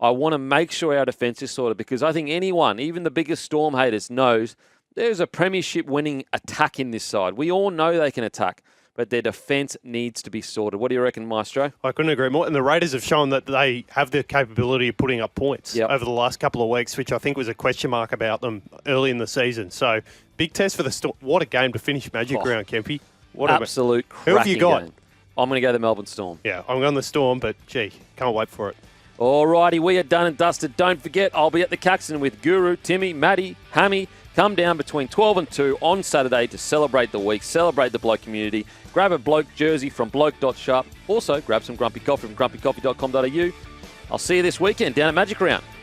I want to make sure our defence is sorted because I think anyone, even the biggest Storm haters, knows there's a premiership-winning attack in this side. We all know they can attack, but their defence needs to be sorted. What do you reckon, Maestro? I couldn't agree more. And the Raiders have shown that they have the capability of putting up points over the last couple of weeks, which I think was a question mark about them early in the season. So, big test for the Storm. What a game to finish Magic Round, Kempy. What absolute cracking Who have you got? Game. I'm going to go the Melbourne Storm. Yeah, I'm going the Storm, but, gee, can't wait for it. Alrighty, we are done and dusted. Don't forget, I'll be at the Caxton with Guru, Timmy, Matty, Hammy. Come down between 12 and 2 on Saturday to celebrate the week, celebrate the bloke community. Grab a bloke jersey from bloke.shop. Also, grab some grumpy coffee from grumpycoffee.com.au. I'll see you this weekend down at Magic Round.